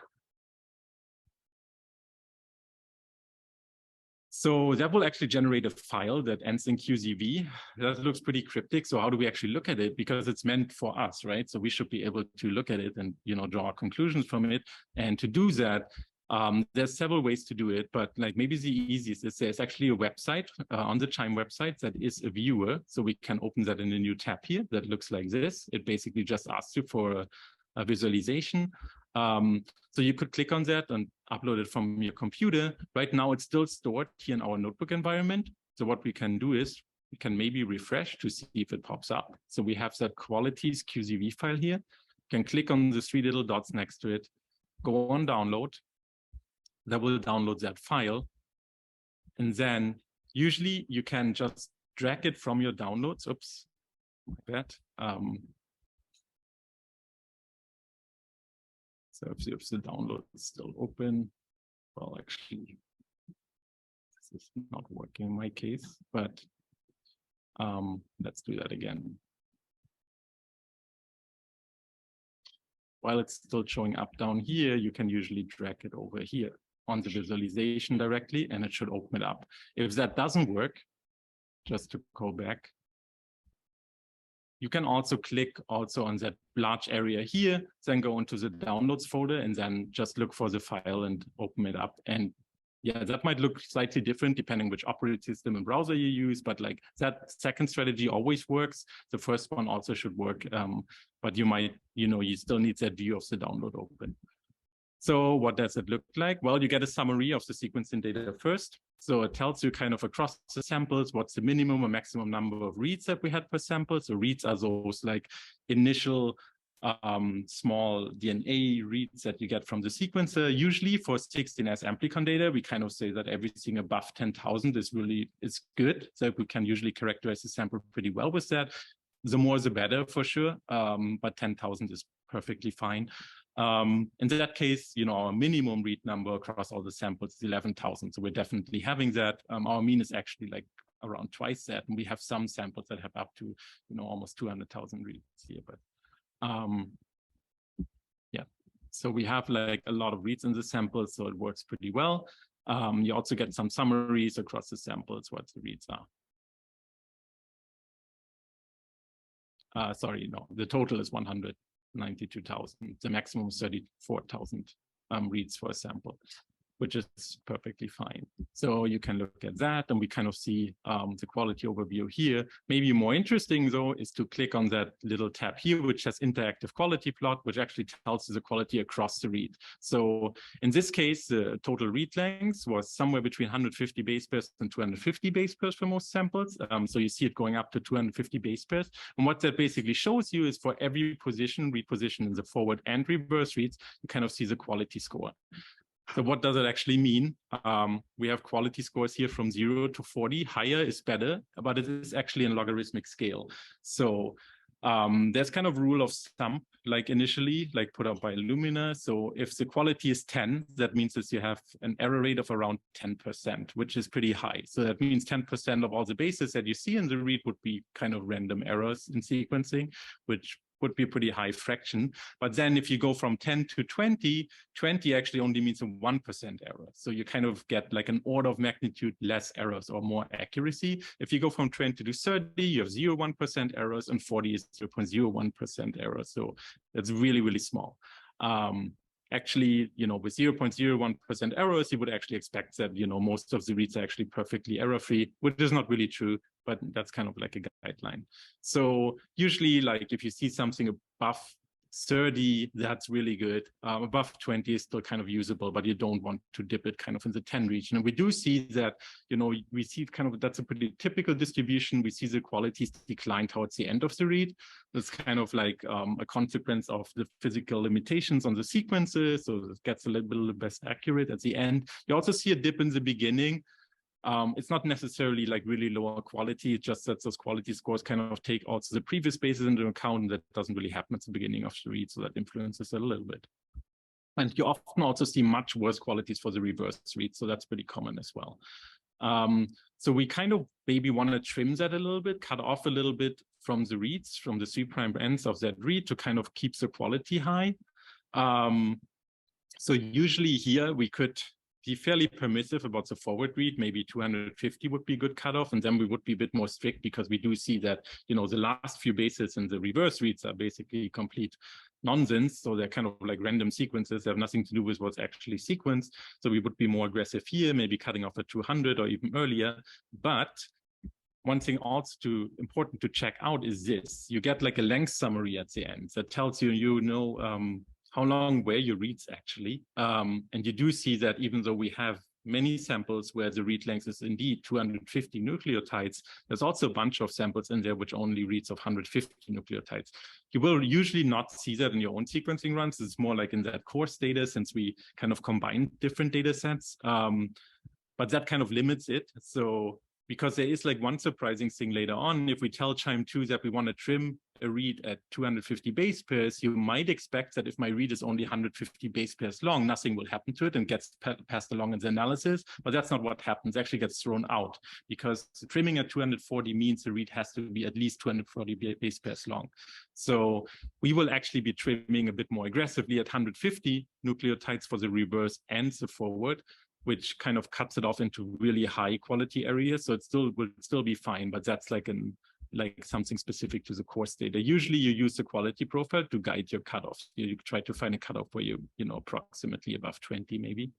So that will actually generate a file that ends in QZV. That looks pretty cryptic. So how do we actually look at it? Because it's meant for us, right? So we should be able to look at it and draw conclusions from it. And to do that, there's several ways to do it, but like maybe the easiest is there's actually a website on the Qiime website that is a viewer. So we can open that in a new tab here that looks like this. It basically just asks you for a visualization. So you could click on that and upload it from your computer. Right now, it's still stored here in our notebook environment. So what we can do is we can maybe refresh to see if it pops up. So we have that qualities QZV file here. You can click on the 3 little dots next to it, go on download. that will download that file. And then usually you can just drag it from your downloads. Oops, like that. So if the download is still open, well, actually, this is not working in my case, but let's do that again. While it's still showing up down here, you can usually drag it over here on the visualization directly, and it should open it up. If that doesn't work, just to go back, you can also click also on that large area here, then go into the downloads folder and then just look for the file and open it up. And yeah, that might look slightly different depending which operating system and browser you use, but like that second strategy always works. The first one also should work, but you might, you still need that view of the download open. So what does it look like? Well, you get a summary of the sequencing data first. So it tells you kind of across the samples, what's the minimum or maximum number of reads that we had per sample. So reads are those like initial small DNA reads that you get from the sequencer. Usually for 16S amplicon data, we kind of say that everything above 10,000 is good. So we can usually characterize the sample pretty well with that. The more the better for sure, but 10,000 is perfectly fine. In that case, our minimum read number across all the samples is 11,000. So we're definitely having that. Our mean is actually like around twice that. And we have some samples that have up to, almost 200,000 reads here. But yeah, so we have like a lot of reads in the samples, so it works pretty well. You also get some summaries across the samples, what the reads are. Sorry, no, the total is 192,000. The maximum is 34,000 reads for a sample, which is perfectly fine. So you can look at that, and we kind of see the quality overview here. Maybe more interesting, though, is to click on that little tab here, which has interactive quality plot, which actually tells you the quality across the read. So in this case, the total read length was somewhere between 150 base pairs and 250 base pairs for most samples. So you see it going up to 250 base pairs. And what that basically shows you is for every read position in the forward and reverse reads, you kind of see the quality score. So what does it actually mean? We have quality scores here from 0 to 40. Higher is better, but it is actually in logarithmic scale. So there's kind of rule of thumb, like initially, like put up by Illumina. So if the quality is 10, that means that you have an error rate of around 10%, which is pretty high. So that means 10% of all the bases that you see in the read would be kind of random errors in sequencing, which would be a pretty high fraction. But then if you go from 10 to 20, 20 actually only means a 1% error. So you kind of get like an order of magnitude less errors or more accuracy. If you go from 20 to 30, you have 0.1% errors, and 40 is 0.01% errors. So that's really, really small. Actually, with 0.01% errors, you would actually expect that, most of the reads are actually perfectly error-free, which is not really true, but that's kind of like a guideline. So usually, like if you see something above 30, that's really good. Above 20 is still kind of usable, but you don't want to dip it kind of in the 10 region. And we do see that, we see kind of, that's a pretty typical distribution. We see the qualities decline towards the end of the read. That's kind of like a consequence of the physical limitations on the sequences. So it gets a little bit less accurate at the end. You also see a dip in the beginning. It's not necessarily like really lower quality, it's just that those quality scores kind of take also the previous bases into account, and that doesn't really happen at the beginning of the read, so that influences it a little bit. And you often also see much worse qualities for the reverse read, so that's pretty common as well. So we kind of maybe want to trim that a little bit, cut off a little bit from the reads, from the 3' ends of that read to kind of keep the quality high. So usually here we could be fairly permissive about the forward read. Maybe 250 would be a good cutoff, and then we would be a bit more strict because we do see that, the last few bases in the reverse reads are basically complete nonsense. So they're kind of like random sequences. They have nothing to do with what's actually sequenced. So we would be more aggressive here, maybe cutting off at 200 or even earlier. But one thing also important to check out is this. You get like a length summary at the end that tells you, how long were your reads actually. And you do see that even though we have many samples where the read length is indeed 250 nucleotides. There's also a bunch of samples in there which only reads of 150 nucleotides. You will usually not see that in your own sequencing runs. It's more like in that course data, since we kind of combine different data sets. But that kind of limits it. So because there is like one surprising thing later on, if we tell Qiime 2 that we want to trim a read at 250 base pairs, you might expect that if my read is only 150 base pairs long, nothing will happen to it and gets passed along in the analysis. But that's not what happens. It actually gets thrown out, because trimming at 240 means the read has to be at least 240 base pairs long. So we will actually be trimming a bit more aggressively at 150 nucleotides for the reverse and the forward, which kind of cuts it off into really high quality areas. So it will still be fine, but that's like something specific to the course data. Usually you use the quality profile to guide your cutoffs. You try to find a cutoff where you approximately above 20 maybe.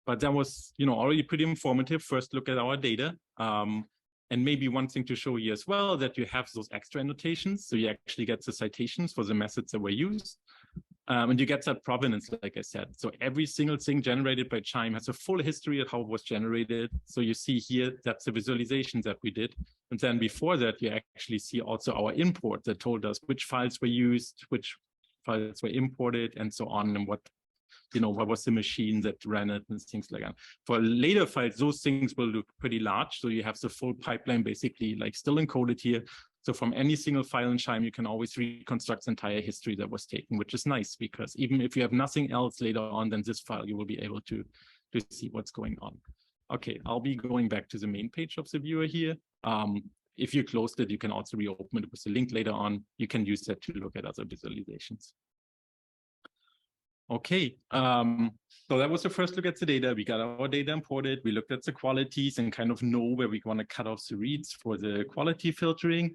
But that was, already pretty informative. First look at our data. And maybe one thing to show you as well, that you have those extra annotations. So you actually get the citations for the methods that were used. And you get that provenance, like I said. So every single thing generated by Qiime has a full history of how it was generated. So you see here, that's the visualizations that we did. And then before that, you actually see also our import that told us which files were used, which files were imported, and so on, and what was the machine that ran it and things like that. For later files, those things will look pretty large. So you have the full pipeline basically like still encoded here. So from any single file in Qiime, you can always reconstruct the entire history that was taken, which is nice, because even if you have nothing else later on than this file, you will be able to see what's going on. Okay, I'll be going back to the main page of the viewer here. If you closed it, you can also reopen it with the link later on. You can use that to look at other visualizations. Okay, so that was the first look at the data. We got our data imported. We looked at the qualities and kind of know where we want to cut off the reads for the quality filtering.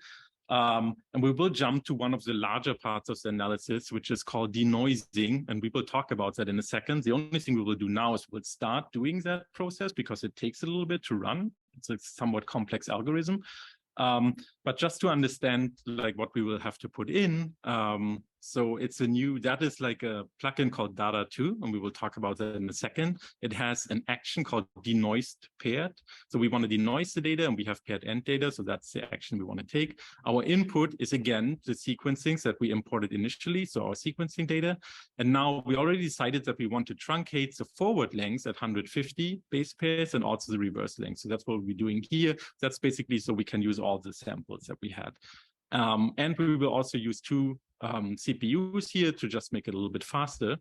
And we will jump to one of the larger parts of the analysis, which is called denoising. And we will talk about that in a second. The only thing we will do now is we'll start doing that process because it takes a little bit to run. It's a somewhat complex algorithm. But just to understand like what we will have to put in, so it's that is like a plugin called Data2, and we will talk about that in a second. It has an action called denoised paired. So we want to denoise the data, and we have paired end data. So that's the action we want to take. Our input is again the sequencings that we imported initially, so our sequencing data. And now we already decided that we want to truncate the forward lengths at 150 base pairs and also the reverse length. So that's what we're doing here. That's basically so we can use all the samples that we had. And we will also use two CPUs here to just make it a little bit faster.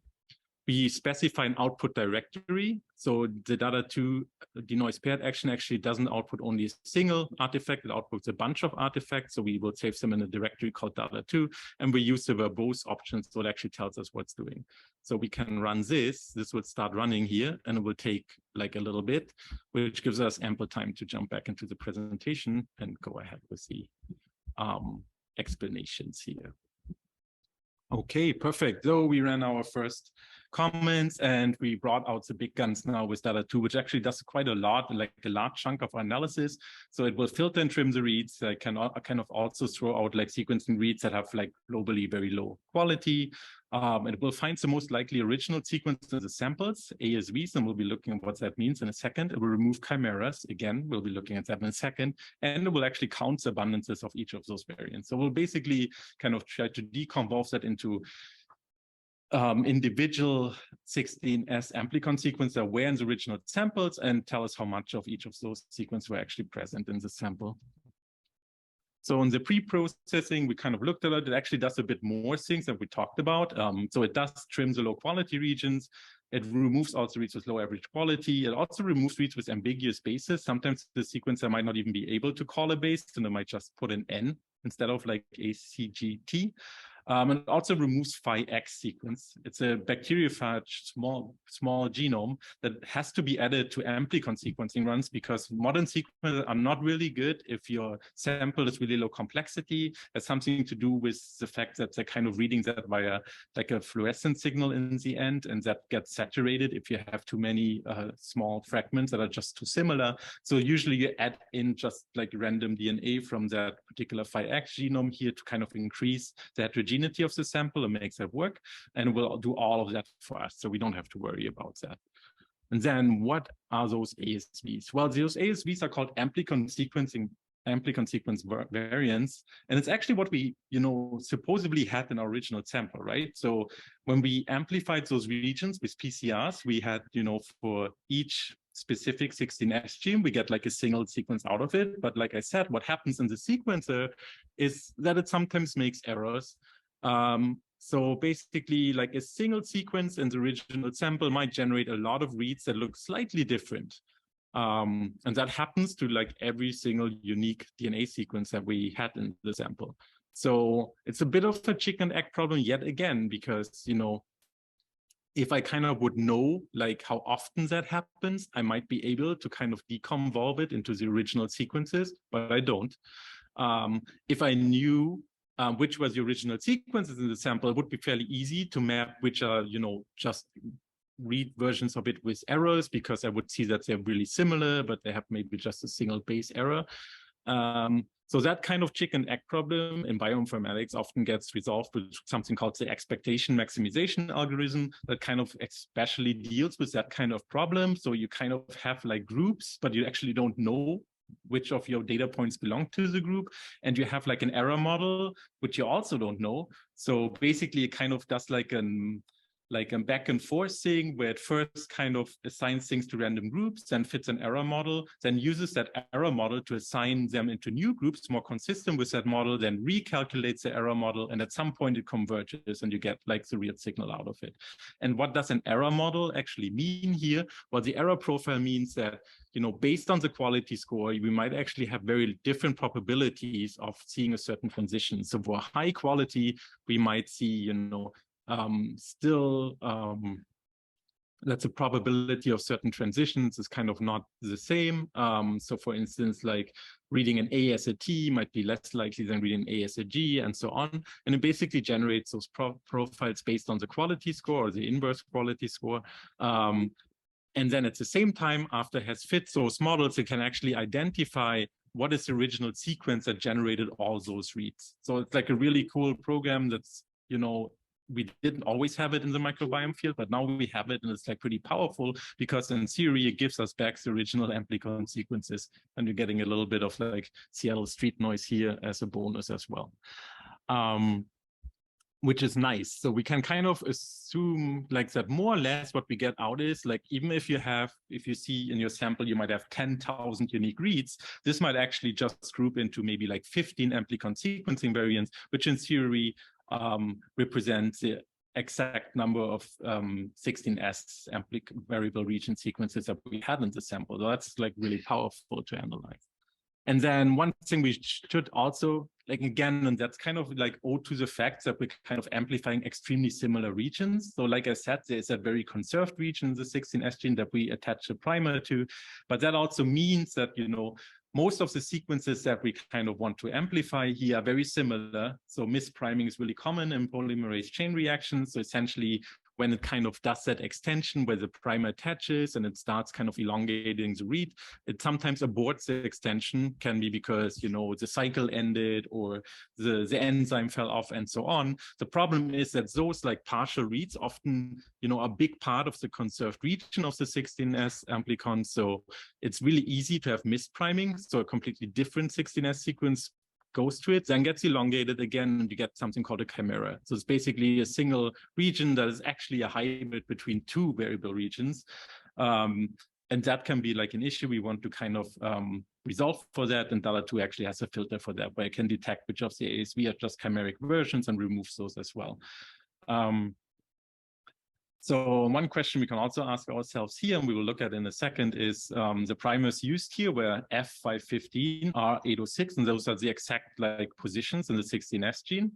We specify an output directory. So the Data2 denoise paired action actually doesn't output only a single artifact, it outputs a bunch of artifacts. So we will save them in a directory called Data2, and we use the verbose option, so it actually tells us what's doing. So we can run this will start running here, and it will take like a little bit, which gives us ample time to jump back into the presentation and go ahead with the explanations here. Okay, perfect. So we ran our first comments and we brought out the big guns now with Data2, which actually does quite a lot, like a large chunk of our analysis. So it will filter and trim the reads. I can kind of also throw out like sequencing reads that have like globally very low quality. It will find the most likely original sequence in the samples, ASVs, and we'll be looking at what that means in a second. It will remove chimeras. Again, we'll be looking at that in a second. And it will actually count the abundances of each of those variants. So we'll basically kind of try to decompose that into individual 16S amplicon sequences that were in the original samples and tell us how much of each of those sequences were actually present in the sample. So in the pre-processing, we kind of looked at it. It actually does a bit more things that we talked about. So it does trim the low quality regions. It removes also reads with low average quality. It also removes reads with ambiguous bases. Sometimes the sequencer might not even be able to call a base, and it might just put an N instead of like a CGT. And it also removes phi-X sequence. It's a bacteriophage small genome that has to be added to amplicon sequencing runs because modern sequencers are not really good if your sample is really low complexity. It's something to do with the fact that they're kind of reading that via like a fluorescent signal in the end, and that gets saturated if you have too many small fragments that are just too similar. So usually you add in just like random DNA from that particular phi-X genome here to kind of increase the heterogeneity of the sample and makes that work, and we'll do all of that for us, so we don't have to worry about that. And then what are those ASVs? Well, those ASVs are called amplicon sequence variants. And it's actually what we, supposedly had in our original sample, right? So when we amplified those regions with PCRs, we had, for each specific 16S gene, we get like a single sequence out of it. But like I said, what happens in the sequencer is that it sometimes makes errors. So basically, like a single sequence in the original sample might generate a lot of reads that look slightly different. And that happens to like every single unique DNA sequence that we had in the sample. So it's a bit of a chicken and egg problem yet again, because, if I kind of would know like how often that happens, I might be able to kind of deconvolve it into the original sequences, but I don't. If I knew which was the original sequences in the sample, it would be fairly easy to map which are, just read versions of it with errors, because I would see that they're really similar, but they have maybe just a single base error. So that kind of chicken egg problem in bioinformatics often gets resolved with something called the expectation maximization algorithm that kind of especially deals with that kind of problem. So you kind of have like groups, but you actually don't know which of your data points belong to the group. And you have like an error model, which you also don't know. So basically it kind of does like a back and forth thing where it first kind of assigns things to random groups, then fits an error model, then uses that error model to assign them into new groups more consistent with that model, then recalculates the error model, and at some point it converges and you get like the real signal out of it. And what does an error model actually mean here? Well, the error profile means that, based on the quality score, we might actually have very different probabilities of seeing a certain transition. So for high quality, we might see, that's a probability of certain transitions is kind of not the same. So for instance, like reading an A as a T might be less likely than reading an A as a G, and so on. And it basically generates those profiles based on the quality score or the inverse quality score. And then at the same time, after it has fit those models, it can actually identify what is the original sequence that generated all those reads. So it's like a really cool program that's, we didn't always have it in the microbiome field, but now we have it, and it's like pretty powerful because in theory, it gives us back the original amplicon sequences, and you're getting a little bit of like Seattle street noise here as a bonus as well. Which is nice. So we can kind of assume like that more or less what we get out is like, even if you see in your sample, you might have 10,000 unique reads, this might actually just group into maybe like 15 amplicon sequencing variants, which in theory represents the exact number of 16S variable region sequences that we had in the sample. So that's like really powerful to analyze. And then one thing we should also, like again, and that's kind of like owed to the fact that we're kind of amplifying extremely similar regions. So like I said, there's a very conserved region, the 16S gene, that we attach a primer to, but that also means that, most of the sequences that we kind of want to amplify here are very similar. So mispriming is really common in polymerase chain reactions. So essentially, when it kind of does that extension where the primer attaches and it starts kind of elongating the read, it sometimes aborts the extension, can be because, the cycle ended or the enzyme fell off and so on. The problem is that those like partial reads often, are a big part of the conserved region of the 16S amplicon. So it's really easy to have mispriming. So a completely different 16S sequence goes to it, then gets elongated again, and you get something called a chimera. So it's basically a single region that is actually a hybrid between two variable regions. And that can be like an issue we want to kind of resolve for that. And DALA2 actually has a filter for that, where it can detect which of the ASV are just chimeric versions and removes those as well. So one question we can also ask ourselves here, and we will look at in a second, is the primers used here were F515, R806, and those are the exact like positions in the 16S gene.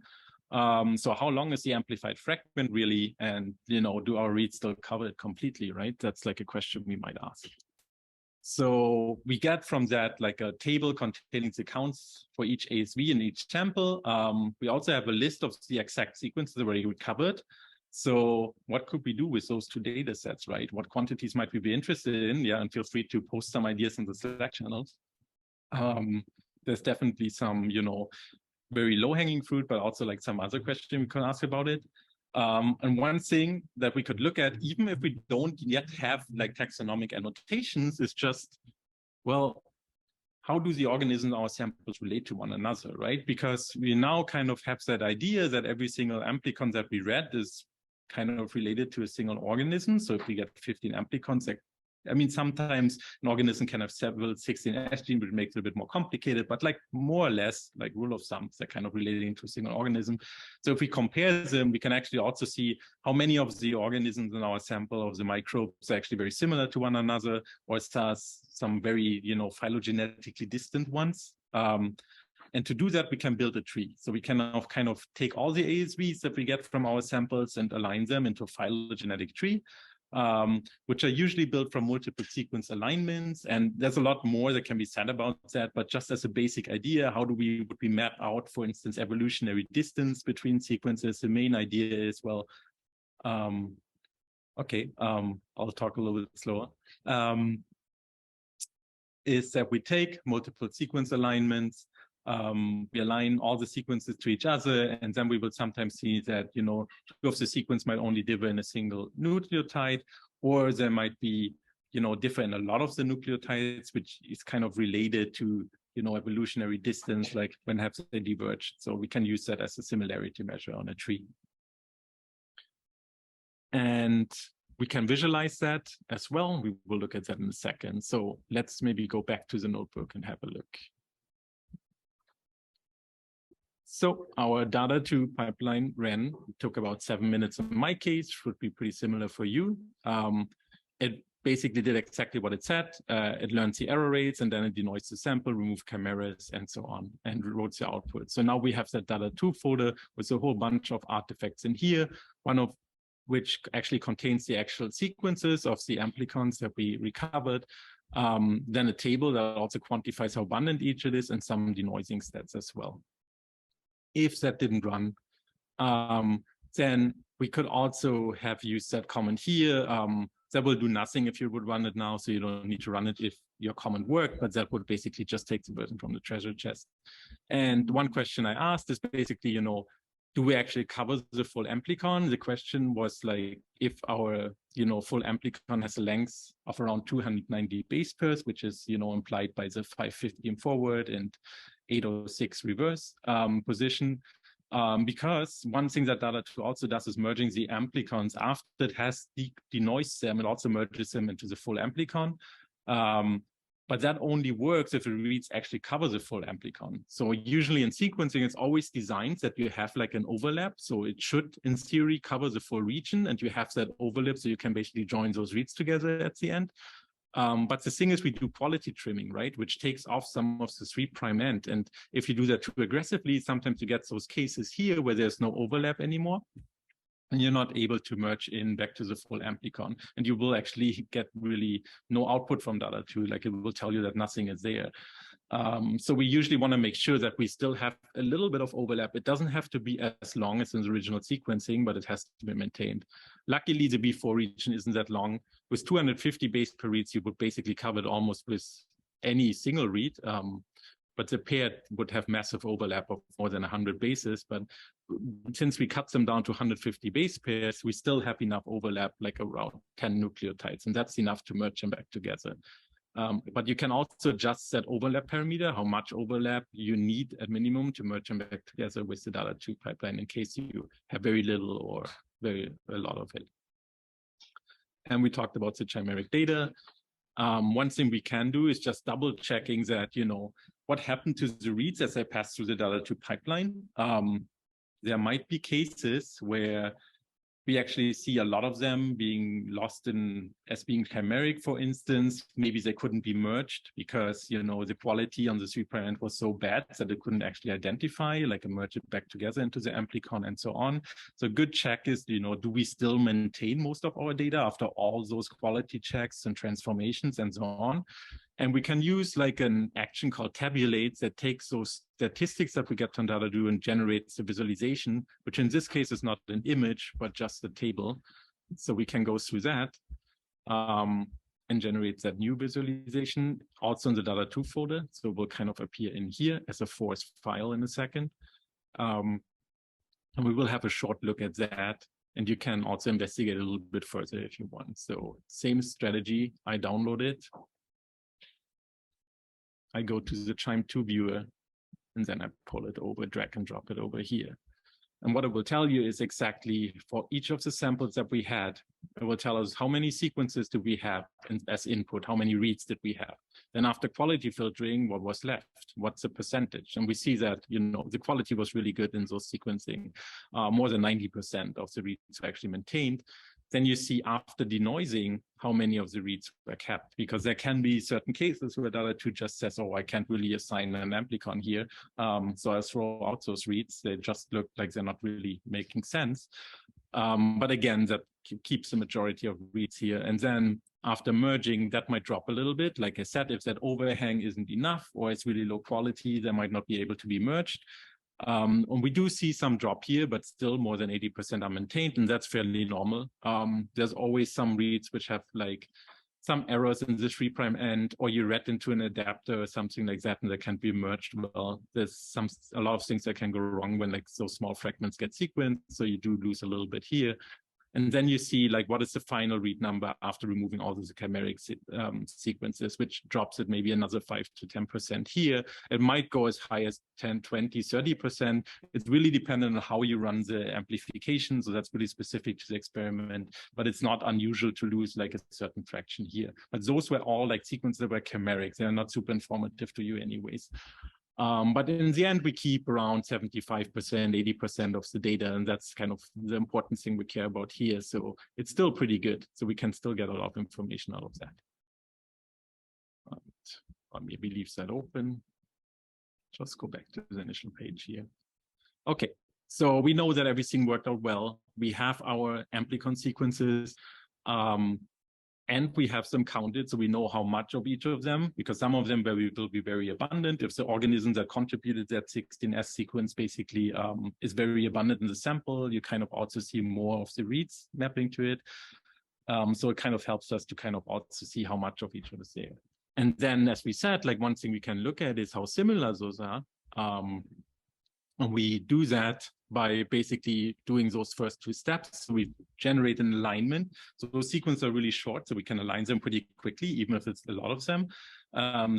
So how long is the amplified fragment really? And, do our reads still cover it completely, right? That's like a question we might ask. So we get from that like a table containing the counts for each ASV in each sample. We also have a list of the exact sequences where you covered. So what could we do with those two data sets, right? What quantities might we be interested in? Yeah, and feel free to post some ideas in the Slack channels. There's definitely some, very low-hanging fruit, but also like some other question we can ask about it. And one thing that we could look at, even if we don't yet have like taxonomic annotations, is just, well, how do the organisms in our samples relate to one another, right? Because we now kind of have that idea that every single amplicon that we read is kind of related to a single organism. So if we get 15 amplicons, like, I mean, sometimes an organism can have several 16S genes, which makes it a bit more complicated, but like more or less like rule of thumb, they're kind of relating to a single organism. So if we compare them, we can actually also see how many of the organisms in our sample of the microbes are actually very similar to one another, or some very, phylogenetically distant ones. And to do that, we can build a tree. So we can now kind of take all the ASVs that we get from our samples and align them into a phylogenetic tree, which are usually built from multiple sequence alignments. And there's a lot more that can be said about that. But just as a basic idea, how would we map out, for instance, evolutionary distance between sequences? The main idea is, well, I'll talk a little bit slower. Is that we take multiple sequence alignments, we align all the sequences to each other, and then we will sometimes see that, two of the sequence might only differ in a single nucleotide, or there might be, differ in a lot of the nucleotides, which is kind of related to, evolutionary distance, like when have they diverged. So we can use that as a similarity measure on a tree. And we can visualize that as well. We will look at that in a second. So let's maybe go back to the notebook and have a look. So our data to pipeline ran, it took about 7 minutes in my case, should be pretty similar for you. It basically did exactly what it said. It learned the error rates, and then it denoised the sample, removed chimeras, and so on, and wrote the output. So now we have that data2 folder with a whole bunch of artifacts in here, one of which actually contains the actual sequences of the amplicons that we recovered. Then a table that also quantifies how abundant each it is, and some denoising stats as well. If that didn't run, then we could also have used that comment here. That will do nothing if you would run it now, so you don't need to run it if your comment worked, but that would basically just take the version from the treasure chest. And one question I asked is basically, do we actually cover the full amplicon? The question was like, if our, full amplicon has a length of around 290 base pairs, which is, implied by the 550 in forward and 806 reverse position, because one thing that data2 also does is merging the amplicons after it has denoised them. It also merges them into the full amplicon. But that only works if the reads actually cover the full amplicon. So usually in sequencing, it's always designed that you have like an overlap. So it should, in theory, cover the full region, and you have that overlap so you can basically join those reads together at the end. But the thing is, we do quality trimming, right, which takes off some of the 3' end. And if you do that too aggressively, sometimes you get those cases here where there's no overlap anymore, and you're not able to merge in back to the full amplicon. And you will actually get really no output from data2, like it will tell you that nothing is there. So we usually want to make sure that we still have a little bit of overlap. It doesn't have to be as long as in the original sequencing, but it has to be maintained. Luckily, the B4 region isn't that long. With 250 base per reads, you would basically cover it almost with any single read. But the pair would have massive overlap of more than 100 bases. But since we cut them down to 150 base pairs, we still have enough overlap, like around 10 nucleotides, and that's enough to merge them back together. But you can also adjust that overlap parameter, how much overlap you need at minimum to merge them back together with the data2 pipeline in case you have very little or a lot of it. And we talked about the chimeric data. One thing we can do is just double checking that, what happened to the reads as they pass through the data2 pipeline. There might be cases where we actually see a lot of them being lost as being chimeric, for instance. Maybe they couldn't be merged because, the quality on the 3' end was so bad that it couldn't actually identify, like merge it back together into the amplicon and so on. So a good check is, do we still maintain most of our data after all those quality checks and transformations and so on? And we can use like an action called tabulate that takes those statistics that we get from data2 and generates a visualization, which in this case is not an image, but just a table. So we can go through that and generate that new visualization also in the data2 folder. So it will kind of appear in here as a force file in a second. And we will have a short look at that And you can also investigate a little bit further if you want. So same strategy, I download it. I go to the Qiime 2 viewer, and then I pull it over, drag and drop it over here. And what it will tell you is exactly for each of the samples that we had, it will tell us how many sequences do we have as input, how many reads did we have. Then after quality filtering, what was left? What's the percentage? And we see that, you know, the quality was really good in those sequencing. More than 90% of the reads were actually maintained. Then you see after denoising how many of the reads were kept, because there can be certain cases where Data2 just says, oh, I can't really assign an amplicon here. So I throw out those reads. They just look like they're not really making sense. But again, that keeps the majority of reads here. And then after merging, that might drop a little bit. Like I said, if that overhang isn't enough or it's really low quality, they might not be able to be merged. And we do see some drop here, but still more than 80% are maintained, and that's fairly normal. There's always some reads which have like some errors in the 3' end, or you read into an adapter or something like that, and they can't be merged well. There's a lot of things that can go wrong when like those small fragments get sequenced, so you do lose a little bit here. And then you see like what is the final read number after removing all those chimeric sequences, which drops it maybe another 5 to 10% here. It might go as high as 10, 20, 30%. It's really dependent on how you run the amplification. So that's really specific to the experiment, but it's not unusual to lose like a certain fraction here. But those were all like sequences that were chimeric. They're not super informative to you anyways. But in the end, we keep around 75%, 80% of the data, and that's kind of the important thing we care about here. So it's still pretty good. So we can still get a lot of information out of that. Or maybe leave that open. Just go back to the initial page here. Okay, so we know that everything worked out well. We have our amplicon sequences. And we have them counted, so we know how much of each of them, because some of them will be very abundant. If the organism that contributed that 16S sequence basically is very abundant in the sample, you kind of also see more of the reads mapping to it. So it kind of helps us to kind of also see how much of each of is there. And then, as we said, like one thing we can look at is how similar those are. And we do that by basically doing those first two steps. We generate an alignment. So those sequences are really short, so we can align them pretty quickly, even if it's a lot of them.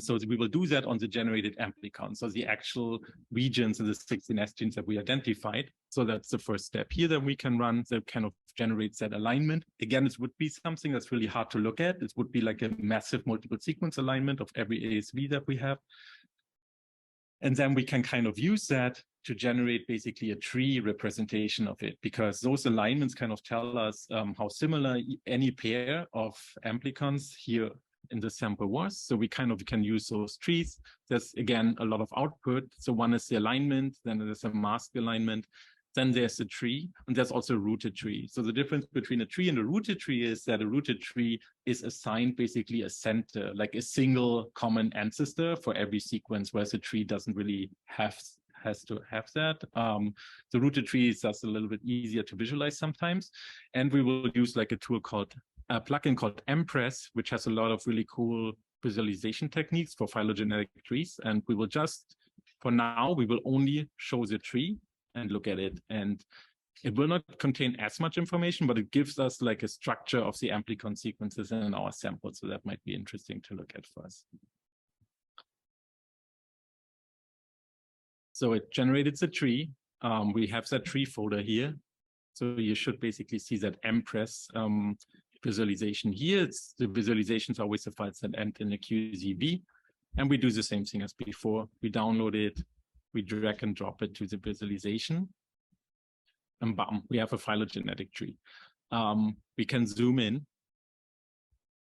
So we will do that on the generated amplicon, so the actual regions in the 16S genes that we identified. So that's the first step here that we can run that kind of generates that alignment. Again, it would be something that's really hard to look at. It would be like a massive multiple sequence alignment of every ASV that we have. And then we can kind of use that to generate basically a tree representation of it, because those alignments kind of tell us how similar any pair of amplicons here in the sample was. So we kind of can use those trees. There's, again, a lot of output. So one is the alignment, then there's a mask alignment, then there's a tree, and there's also a rooted tree. So the difference between a tree and a rooted tree is that a rooted tree is assigned basically a center, like a single common ancestor for every sequence, whereas a tree doesn't really has to have that. The rooted tree is just a little bit easier to visualize sometimes. And we will use like a tool called, a plugin called Empress, which has a lot of really cool visualization techniques for phylogenetic trees. And we will just, for now, we will only show the tree and look at it. And it will not contain as much information, but it gives us like a structure of the amplicon sequences in our sample. So that might be interesting to look at for us. So it generated the tree. We have that tree folder here. So you should basically see that Empress visualization here. It's the visualizations are always the files that end in a QZB. And we do the same thing as before. We download it, we drag and drop it to the visualization. And bam, we have a phylogenetic tree. We can zoom in.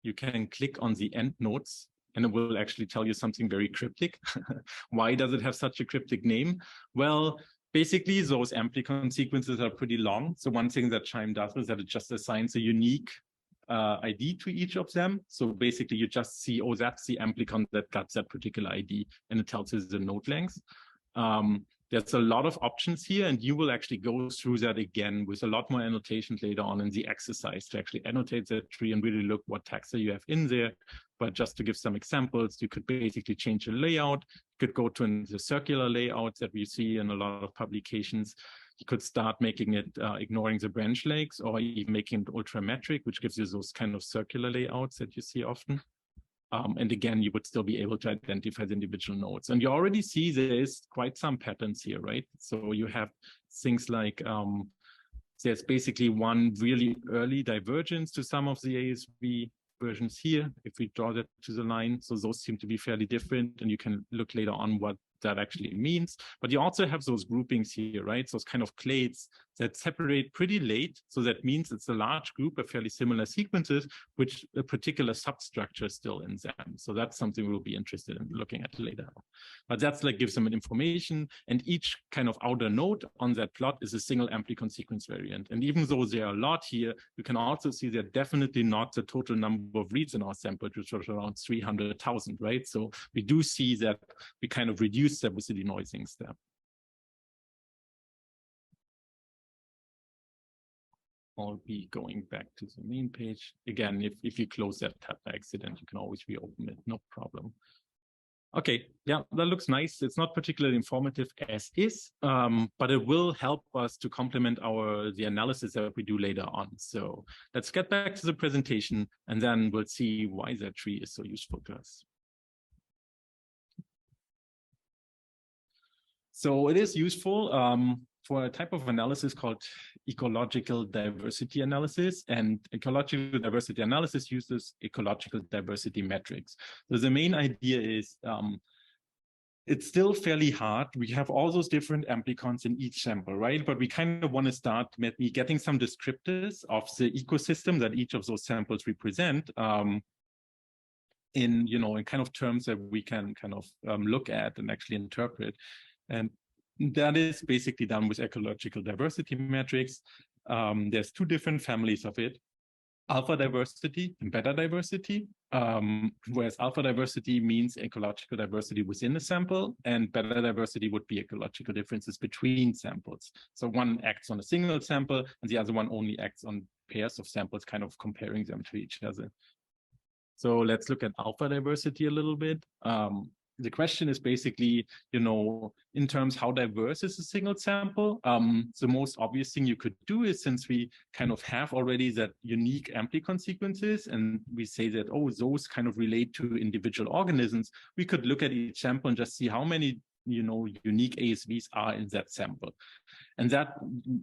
You can click on the end notes, and it will actually tell you something very cryptic. Why does it have such a cryptic name? Well, basically, those amplicon sequences are pretty long. So one thing that Qiime does is that it just assigns a unique ID to each of them. So basically, you just see, oh, that's the amplicon that got that particular ID, and it tells you the node length. There's a lot of options here, and you will actually go through that again with a lot more annotations later on in the exercise to actually annotate that tree and really look what taxa you have in there. But just to give some examples, you could basically change the layout. You could go to the circular layouts that we see in a lot of publications. You could start making it ignoring the branch legs, or even making it ultrametric, which gives you those kind of circular layouts that you see often. And again, you would still be able to identify the individual nodes. And you already see there's quite some patterns here, right? So you have things like there's basically one really early divergence to some of the ASV versions here, if we draw that to the line. So those seem to be fairly different, and you can look later on what that actually means. But you also have those groupings here, right? Those kind of clades that separate pretty late. So that means it's a large group of fairly similar sequences, which a particular substructure is still in them. So that's something we'll be interested in looking at later. But that's like gives them an information, and each kind of outer node on that plot is a single amplicon sequence variant. And even though there are a lot here, you can also see they're definitely not the total number of reads in our sample, which was around 300,000, right? So we do see that we kind of reduce that with the denoising step. I'll be going back to the main page. Again, if you close that tab by accident, you can always reopen it, no problem. Okay, yeah, that looks nice. It's not particularly informative as is, but it will help us to complement the analysis that we do later on. So let's get back to the presentation, and then we'll see why that tree is so useful to us. So it is useful for a type of analysis called ecological diversity analysis, and ecological diversity analysis uses ecological diversity metrics. So the main idea is it's still fairly hard. We have all those different amplicons in each sample, right? But we kind of want to start maybe getting some descriptors of the ecosystem that each of those samples represent in kind of terms that we can kind of look at and actually interpret. And that is basically done with ecological diversity metrics. There's two different families of it: alpha diversity and beta diversity, whereas alpha diversity means ecological diversity within a sample, and beta diversity would be ecological differences between samples. So one acts on a single sample, and the other one only acts on pairs of samples, kind of comparing them to each other. So let's look at alpha diversity a little bit. The question is basically, in terms how diverse is a single sample? The most obvious thing you could do is, since we kind of have already that unique amplicon sequences, and we say that, oh, those kind of relate to individual organisms, we could look at each sample and just see how many, unique ASVs are in that sample. And that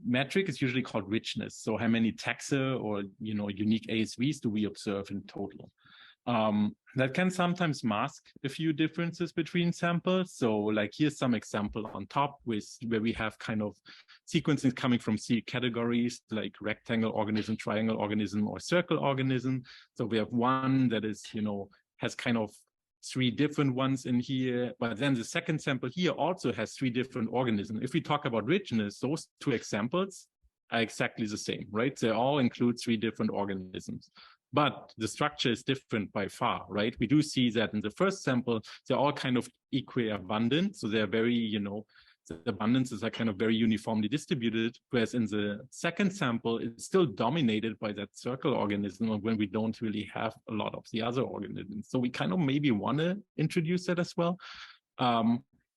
metric is usually called richness. So how many taxa or, unique ASVs do we observe in total? That can sometimes mask a few differences between samples. So like here's some example on top where we have kind of sequences coming from C categories like rectangle organism, triangle organism, or circle organism. So we have one that is, has kind of 3 different ones in here, but then the second sample here also has 3 different organisms. If we talk about richness, those 2 examples are exactly the same, right? They all include 3 different organisms. But the structure is different by far, right? We do see that in the first sample, they're all kind of equi-abundant. So they're very, the abundances are kind of very uniformly distributed, whereas in the second sample, it's still dominated by that circle organism when we don't really have a lot of the other organisms. So we kind of maybe want to introduce that as well.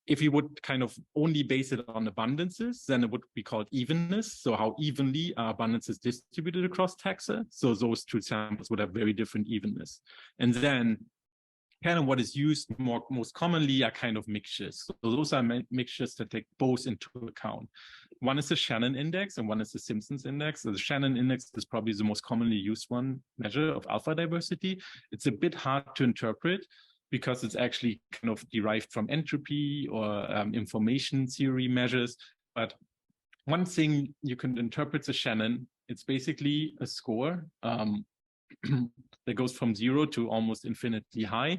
If you would kind of only base it on abundances, then it would be called evenness. So how evenly are abundances distributed across taxa? So those 2 samples would have very different evenness. And then kind of what is used most commonly are kind of mixtures. So those are mixtures that take both into account. One is the Shannon index and one is the Simpson's index. So the Shannon index is probably the most commonly used one measure of alpha diversity. It's a bit hard to interpret because it's actually kind of derived from entropy or information theory measures. But one thing you can interpret the Shannon, it's basically a score that goes from 0 to almost infinitely high.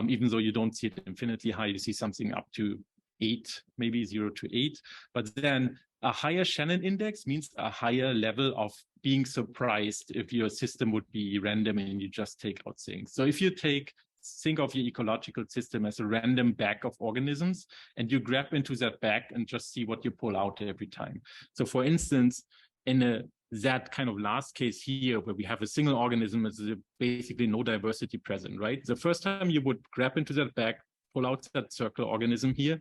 Even though you don't see it infinitely high, you see something up to 8, maybe 0 to 8. But then a higher Shannon index means a higher level of being surprised if your system would be random and you just take out things. So if you think of your ecological system as a random bag of organisms, and you grab into that bag and just see what you pull out every time. So for instance, in that kind of last case here, where we have a single organism, is basically no diversity present, right? The first time you would grab into that bag, pull out that circle organism here,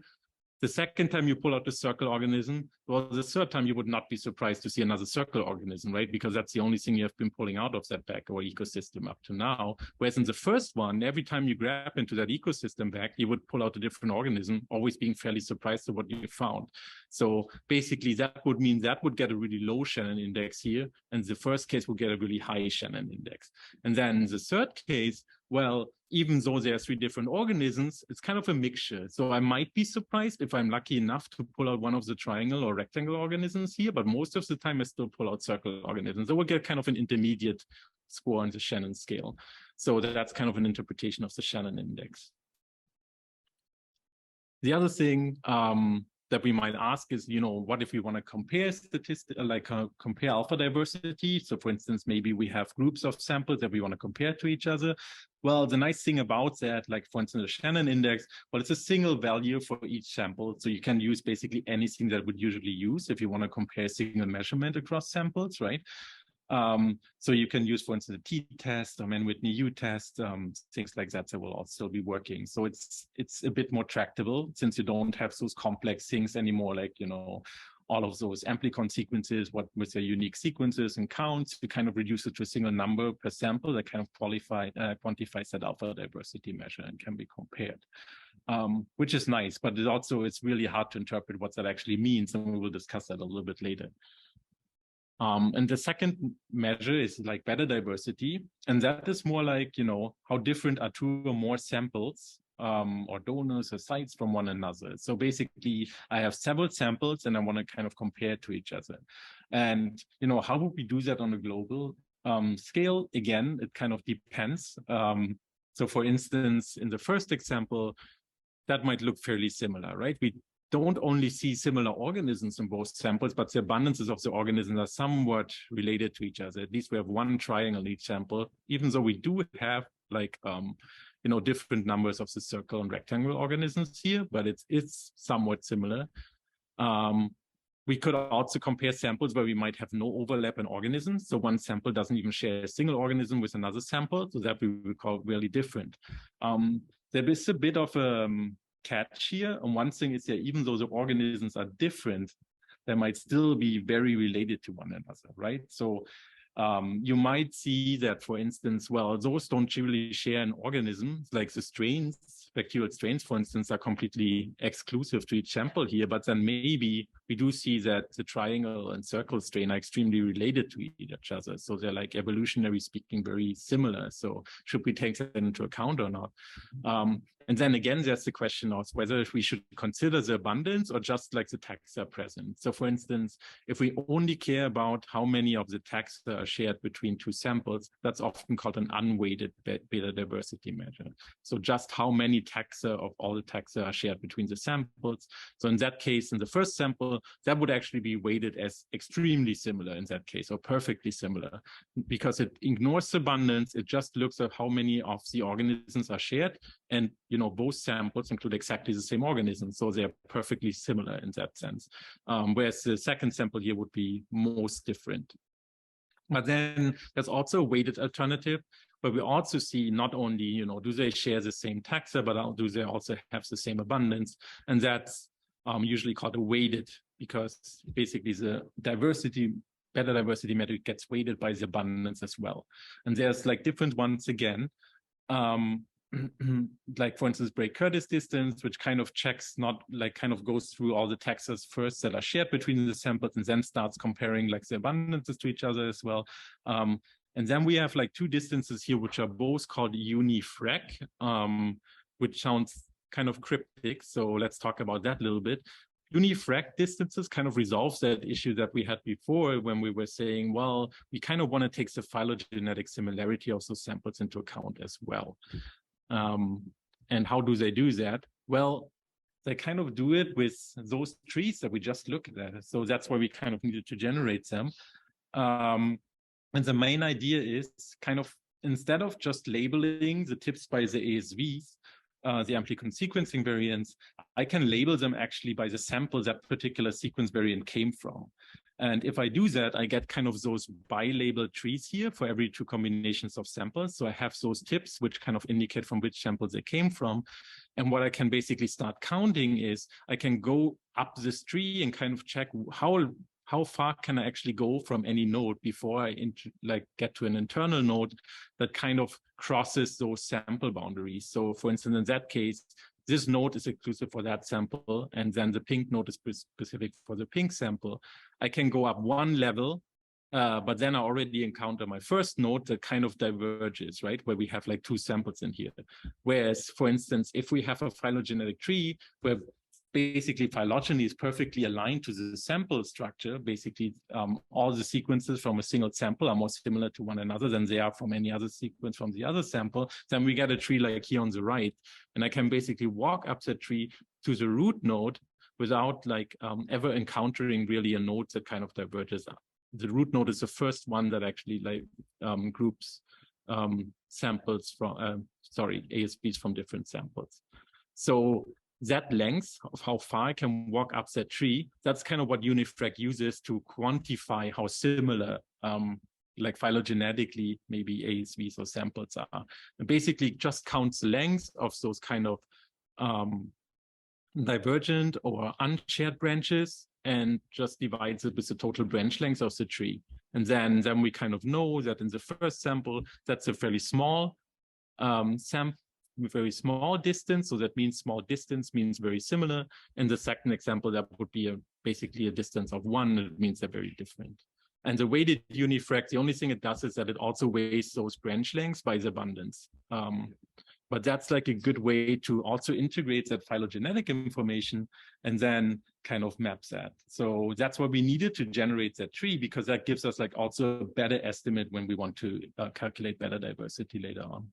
The second time you pull out the circle organism, well, the third time you would not be surprised to see another circle organism, right? Because that's the only thing you have been pulling out of that bag or ecosystem up to now. Whereas in the first one, every time you grab into that ecosystem bag, you would pull out a different organism, always being fairly surprised at what you found. So basically that would mean that would get a really low Shannon index here. And the first case would get a really high Shannon index. And then the third case, well, even though there are 3 different organisms, it's kind of a mixture. So I might be surprised if I'm lucky enough to pull out one of the triangle or rectangle organisms here, but most of the time I still pull out circle organisms. So we'll get kind of an intermediate score on the Shannon scale. So that's kind of an interpretation of the Shannon index. The other thing that we might ask is, what if we want to compare statistics, compare alpha diversity? So for instance, maybe we have groups of samples that we want to compare to each other. Well, the nice thing about that, like for instance, the Shannon index, well, it's a single value for each sample. So you can use basically anything that would usually use if you want to compare a single measurement across samples, right? So you can use, for instance, a t-test or Mann-Whitney U-test, things like that will all still be working. So it's a bit more tractable since you don't have those complex things anymore, like, all of those amplicon sequences, what with their unique sequences and counts, you kind of reduce it to a single number per sample that kind of quantifies that alpha diversity measure and can be compared, which is nice, but it's really hard to interpret what that actually means, and we will discuss that a little bit later. And the second measure is like beta diversity. And that is more like, how different are 2 or more samples or donors or sites from one another. So basically, I have several samples and I want to kind of compare to each other. And, how would we do that on a global scale? Again, it kind of depends. So for instance, in the first example, that might look fairly similar, right? We don't only see similar organisms in both samples, but the abundances of the organisms are somewhat related to each other. At least we have 1 triangle in each sample, even though we do have like, different numbers of the circle and rectangle organisms here, but it's somewhat similar. We could also compare samples where we might have no overlap in organisms. So one sample doesn't even share a single organism with another sample, so that we would call really different. There is a bit of a catch here. And one thing is that even though the organisms are different, they might still be very related to one another, right? So you might see that, for instance, well, those don't really share an organism, like the strains, bacterial strains, for instance, are completely exclusive to each sample here, but then maybe we do see that the triangle and circle strain are extremely related to each other. So they're like evolutionary speaking, very similar. So should we take that into account or not? And then again, there's the question of whether we should consider the abundance or just like the taxa present. So for instance, if we only care about how many of the taxa are shared between 2 samples, that's often called an unweighted beta diversity measure. So just how many taxa of all the taxa are shared between the samples. So in that case, in the first sample, that would actually be weighted as extremely similar in that case, or perfectly similar, because it ignores abundance. It just looks at how many of the organisms are shared. And, both samples include exactly the same organism. So they're perfectly similar in that sense. Whereas the second sample here would be most different. But then there's also a weighted alternative, where we also see not only, do they share the same taxa, but do they also have the same abundance? And that's usually called a weighted, because basically the beta diversity metric gets weighted by the abundance as well. And there's like different ones again. Like for instance, Bray-Curtis distance, which kind of checks, not like kind of goes through all the taxas first that are shared between the samples and then starts comparing like the abundances to each other as well. And then we have like 2 distances here, which are both called unifrac, which sounds kind of cryptic. So let's talk about that a little bit. Unifrac distances kind of resolves that issue that we had before when we were saying, well, we kind of want to take the phylogenetic similarity of those samples into account as well. And how do they do that? Well, they kind of do it with those trees that we just looked at. So that's why we kind of needed to generate them. And the main idea is kind of, instead of just labeling the tips by the ASVs, the amplicon sequencing variants, I can label them actually by the sample that particular sequence variant came from. And if I do that, I get kind of those bi-labeled trees here for every two combinations of samples. So I have those tips, which kind of indicate from which samples they came from. And what I can basically start counting is I can go up this tree and kind of check how far can I actually go from any node before I get to an internal node that kind of crosses those sample boundaries. So for instance, in that case, this node is exclusive for that sample, and then the pink node is specific for the pink sample. I can go up one level, but then I already encounter my first node that kind of diverges, right? Where we have like two samples in here. Whereas, for instance, if we have a phylogenetic tree where basically phylogeny is perfectly aligned to the sample structure, basically all the sequences from a single sample are more similar to one another than they are from any other sequence from the other sample, then we get a tree like here on the right. And I can basically walk up the tree to the root node without ever encountering really a node that kind of diverges up. The root node is the first one that actually groups samples from, ASPs from different samples. So that length of how far I can walk up that tree, that's kind of what Unifrac uses to quantify how similar, phylogenetically, maybe ASVs or samples are. And basically just counts the length of those kind of divergent or unshared branches and just divides it with the total branch length of the tree. And then we kind of know that in the first sample, that's a fairly small very small distance. So that means small distance means very similar. In the second example, that would be basically a distance of 1. It means they're very different. And the weighted Unifrac, the only thing it does is that it also weighs those branch lengths by the abundance. But that's like a good way to also integrate that phylogenetic information and then kind of maps that. So that's what we needed to generate that tree, because that gives us also a better estimate when we want to calculate better diversity later on.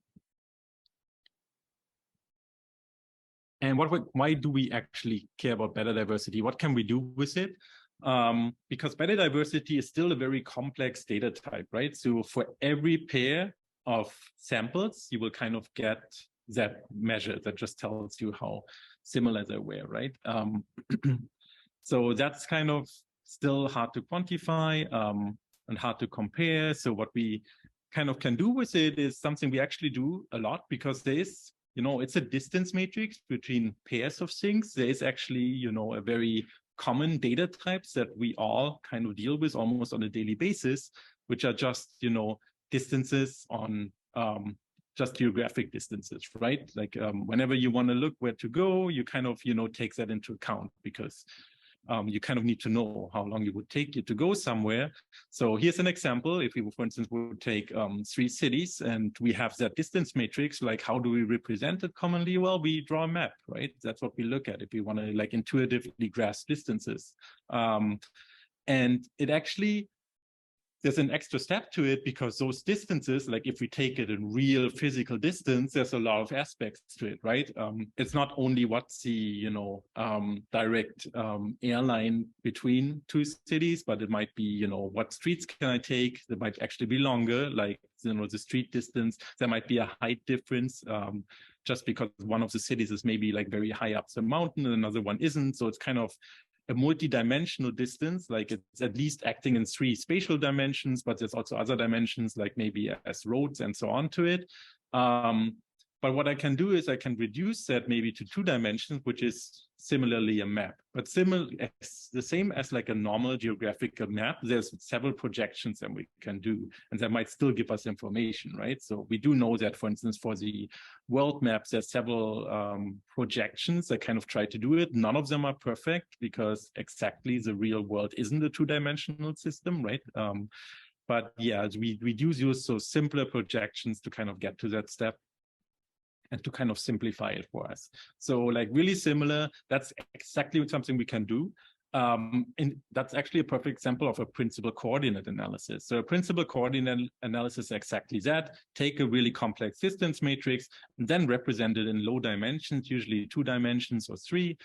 And why do we actually care about beta diversity? What can we do with it? Because beta diversity is still a very complex data type, right? So for every pair of samples, you will kind of get that measure that just tells you how similar they were, right? So that's kind of still hard to quantify and hard to compare. So what we kind of can do with it is something we actually do a lot, because there is, it's a distance matrix between pairs of things. There is actually, a very common data types that we all kind of deal with almost on a daily basis, which are just, distances on just geographic distances, right? Whenever you want to look where to go, you kind of, take that into account, because you kind of need to know how long it would take you to go somewhere. So here's an example. If we, for instance, would take 3 cities and we have that distance matrix, how do we represent it commonly? Well, we draw a map, right? That's what we look at if we want to intuitively grasp distances. And it actually, there's an extra step to it, because those distances, if we take it in real physical distance, there's a lot of aspects to it, right? It's not only what's the, direct airline between 2 cities, but it might be, what streets can I take? That might actually be longer, the street distance. There might be a height difference, just because one of the cities is maybe very high up the mountain and another one isn't. So it's kind of a multi-dimensional distance, it's at least acting in 3 spatial dimensions, but there's also other dimensions, maybe as roads and so on to it. But what I can do is I can reduce that maybe to 2 dimensions, which is similarly a map. But the same as a normal geographical map, there's several projections that we can do, and that might still give us information, right? So we do know that, for instance, for the world maps, there's several projections that kind of try to do it. None of them are perfect, because exactly the real world isn't a 2-dimensional system, right? But yeah, we do use those simpler projections to kind of get to that step and to kind of simplify it for us. So really similar, that's exactly something we can do. And that's actually a perfect example of a principal coordinate analysis. So a principal coordinate analysis is exactly that. Take a really complex distance matrix and then represent it in low dimensions, usually 2 dimensions or 3,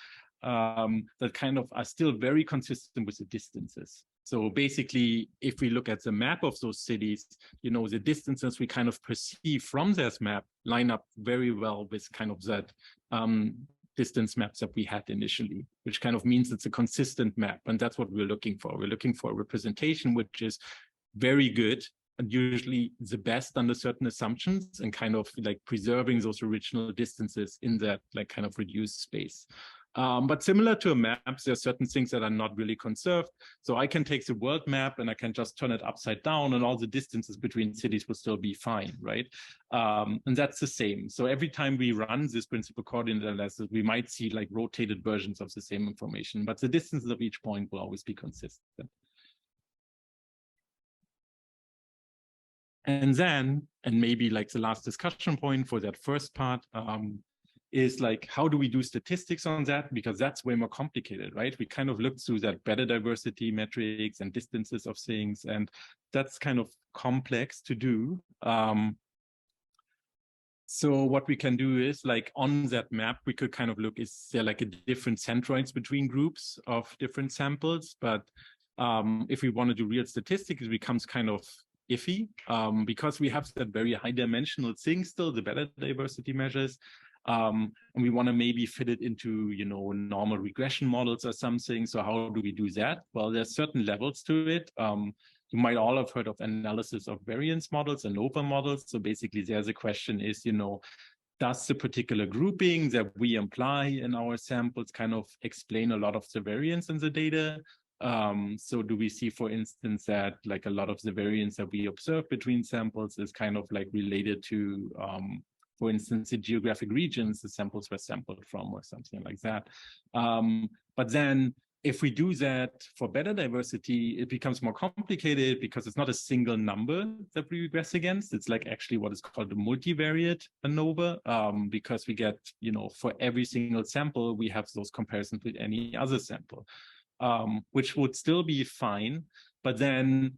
that kind of are still very consistent with the distances. So basically, if we look at the map of those cities, the distances we kind of perceive from this map line up very well with kind of that distance maps that we had initially, which kind of means it's a consistent map. And that's what we're looking for. We're looking for a representation which is very good and usually the best under certain assumptions, and kind of like preserving those original distances in that like kind of reduced space. But similar to a map, there are certain things that are not really conserved. So I can take the world map and I can just turn it upside down, and all the distances between cities will still be fine, right? And that's the same. So every time we run this principal coordinate analysis, we might see like rotated versions of the same information, but the distances of each point will always be consistent. And then, and maybe like the last discussion point for that first part, is like, how do we do statistics on that? Because that's way more complicated, right? We kind of looked through that better diversity metrics and distances of things, and that's kind of complex to do. So what we can do is, like, on that map, we could kind of look, is there like a different centroids between groups of different samples? But if we want to do real statistics, it becomes kind of iffy, because we have that very high dimensional thing still, the better diversity measures. And we want to maybe fit it into, you know, normal regression models or something. So how do we do that? Well, there's certain levels to it. You might all have heard of analysis of variance models and ANOVA models. So basically, there's a question is, you know, does the particular grouping that we imply in our samples kind of explain a lot of the variance in the data? So do we see, for instance, that like a lot of the variance that we observe between samples is kind of like related to, for instance, the geographic regions the samples were sampled from, or something like that. But then if we do that for better diversity, it becomes more complicated because it's not a single number that we regress against. It's like actually what is called a multivariate ANOVA, because we get, you know, for every single sample, we have those comparisons with any other sample, which would still be fine. But then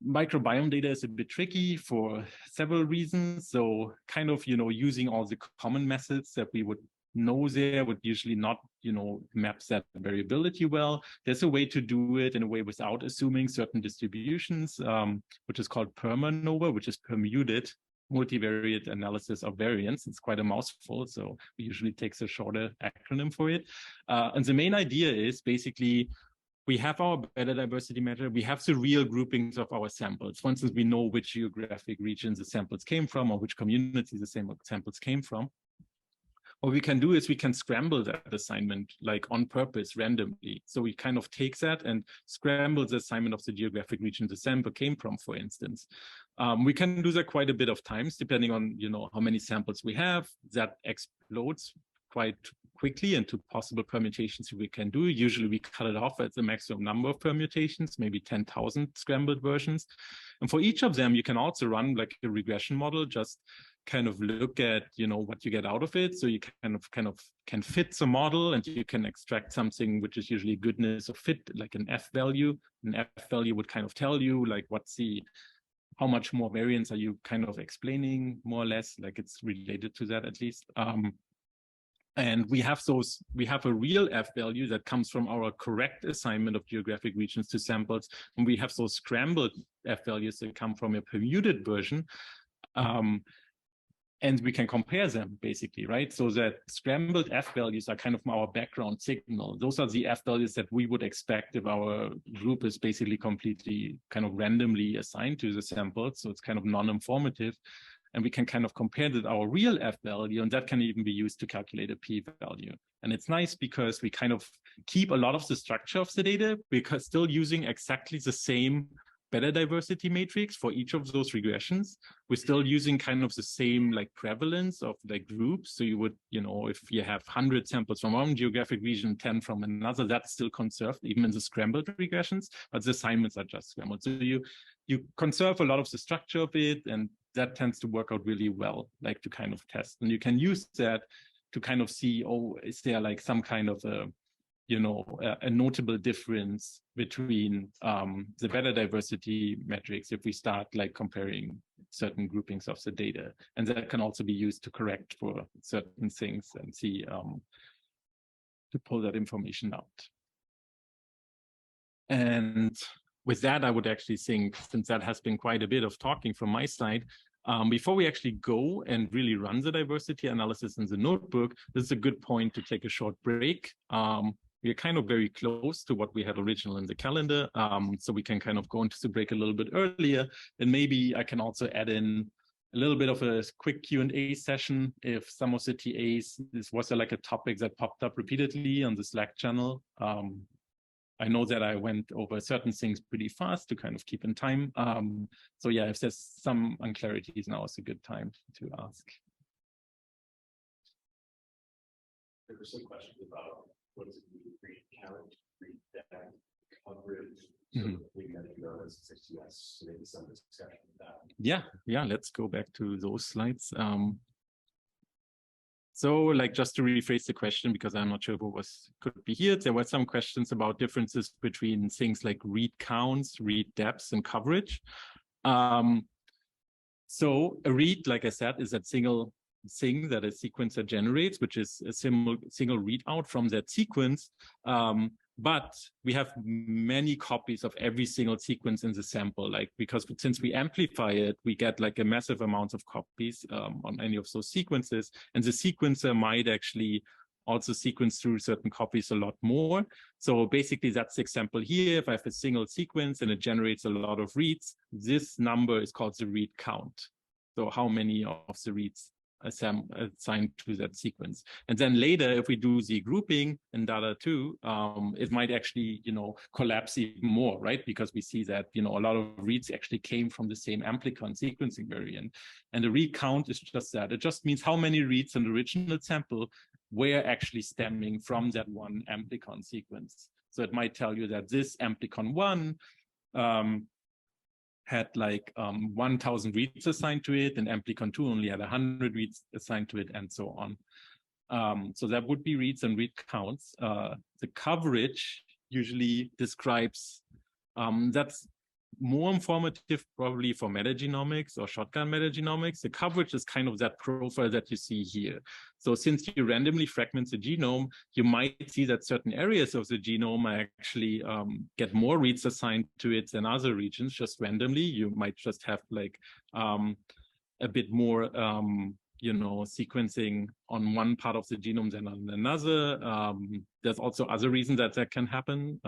microbiome data is a bit tricky for several reasons. So kind of, you know, using all the common methods that we would know there would usually not, you know, map that variability well. There's a way to do it in a way without assuming certain distributions, which is called PermANOVA, which is permuted multivariate analysis of variance. It's quite a mouthful, so we usually take a shorter acronym for it. And the main idea is basically, we have our better diversity measure. We have the real groupings of our samples. For instance, we know which geographic regions the samples came from, or which communities the same samples came from. What we can do is we can scramble that assignment, like on purpose, randomly. So we kind of take that and scramble the assignment of the geographic region the sample came from, for instance. We can do that quite a bit of times, depending on, you know, how many samples we have. That explodes quite quickly into possible permutations we can do. Usually we cut it off at the maximum number of permutations, maybe 10,000 scrambled versions. And for each of them, you can also run like a regression model, just kind of look at, you know, what you get out of it. So you kind of can fit the model, and you can extract something which is usually goodness of fit, like an F value. An F value would kind of tell you like how much more variance are you kind of explaining, more or less, like it's related to that at least. And we have a real F value that comes from our correct assignment of geographic regions to samples. And we have those scrambled F values that come from a permuted version. And we can compare them basically, right? So that scrambled F values are kind of our background signal. Those are the F values that we would expect if our group is basically completely kind of randomly assigned to the samples. So it's kind of non-informative. And we can kind of compare that our real F value, and that can even be used to calculate a P value. And it's nice because we kind of keep a lot of the structure of the data, because still using exactly the same better diversity matrix for each of those regressions. We're still using kind of the same like prevalence of like groups. So you would, you know, if you have 100 samples from one geographic region, 10 from another, that's still conserved even in the scrambled regressions, but the assignments are just scrambled. So you conserve a lot of the structure of it, and that tends to work out really well, like to kind of test. And you can use that to kind of see, oh, is there like some kind of a, you know, a notable difference between the better diversity metrics if we start like comparing certain groupings of the data. And that can also be used to correct for certain things and see, to pull that information out. And with that, I would actually think, since that has been quite a bit of talking from my side, Before we actually go and really run the diversity analysis in the notebook, this is a good point to take a short break. We're kind of very close to what we had original in the calendar, so we can kind of go into the break a little bit earlier, and maybe I can also add in a little bit of a quick Q&A session if some of the TAs, this was like a topic that popped up repeatedly on the Slack channel. I know that I went over certain things pretty fast to kind of keep in time. So yeah, if there's some unclarities, now is a good time to ask. There were some questions about what does it mean to read count, read depth, coverage. So we got to go as yes, maybe some discussion of that. Yeah, let's go back to those slides. So like just to rephrase the question, because I'm not sure who could be here, there were some questions about differences between things like read counts, read depths, and coverage. So a read, like I said, is that single thing that a sequencer generates, which is a single readout from that sequence. But we have many copies of every single sequence in the sample, like because since we amplify it, we get like a massive amount of copies on any of those sequences, and the sequencer might actually also sequence through certain copies a lot more. So basically that's the example here. If I have a single sequence and it generates a lot of reads, this number is called the read count. So how many of the reads assigned to that sequence. And then later, if we do the grouping in data 2, it might actually, collapse even more, right? Because we see that, a lot of reads actually came from the same amplicon sequencing variant. And the read count is just that. It just means how many reads in the original sample were actually stemming from that one amplicon sequence. So it might tell you that this amplicon 1 had like 1,000 reads assigned to it, and amplicon 2 only had 100 reads assigned to it, and so on. So that would be reads and read counts. The coverage usually describes, that's more informative probably for metagenomics or shotgun metagenomics. The coverage is kind of that profile that you see here. So since you randomly fragment the genome, you might see that certain areas of the genome actually get more reads assigned to it than other regions, just randomly. You might just have like a bit more sequencing on one part of the genome than on another. There's also other reasons that can happen.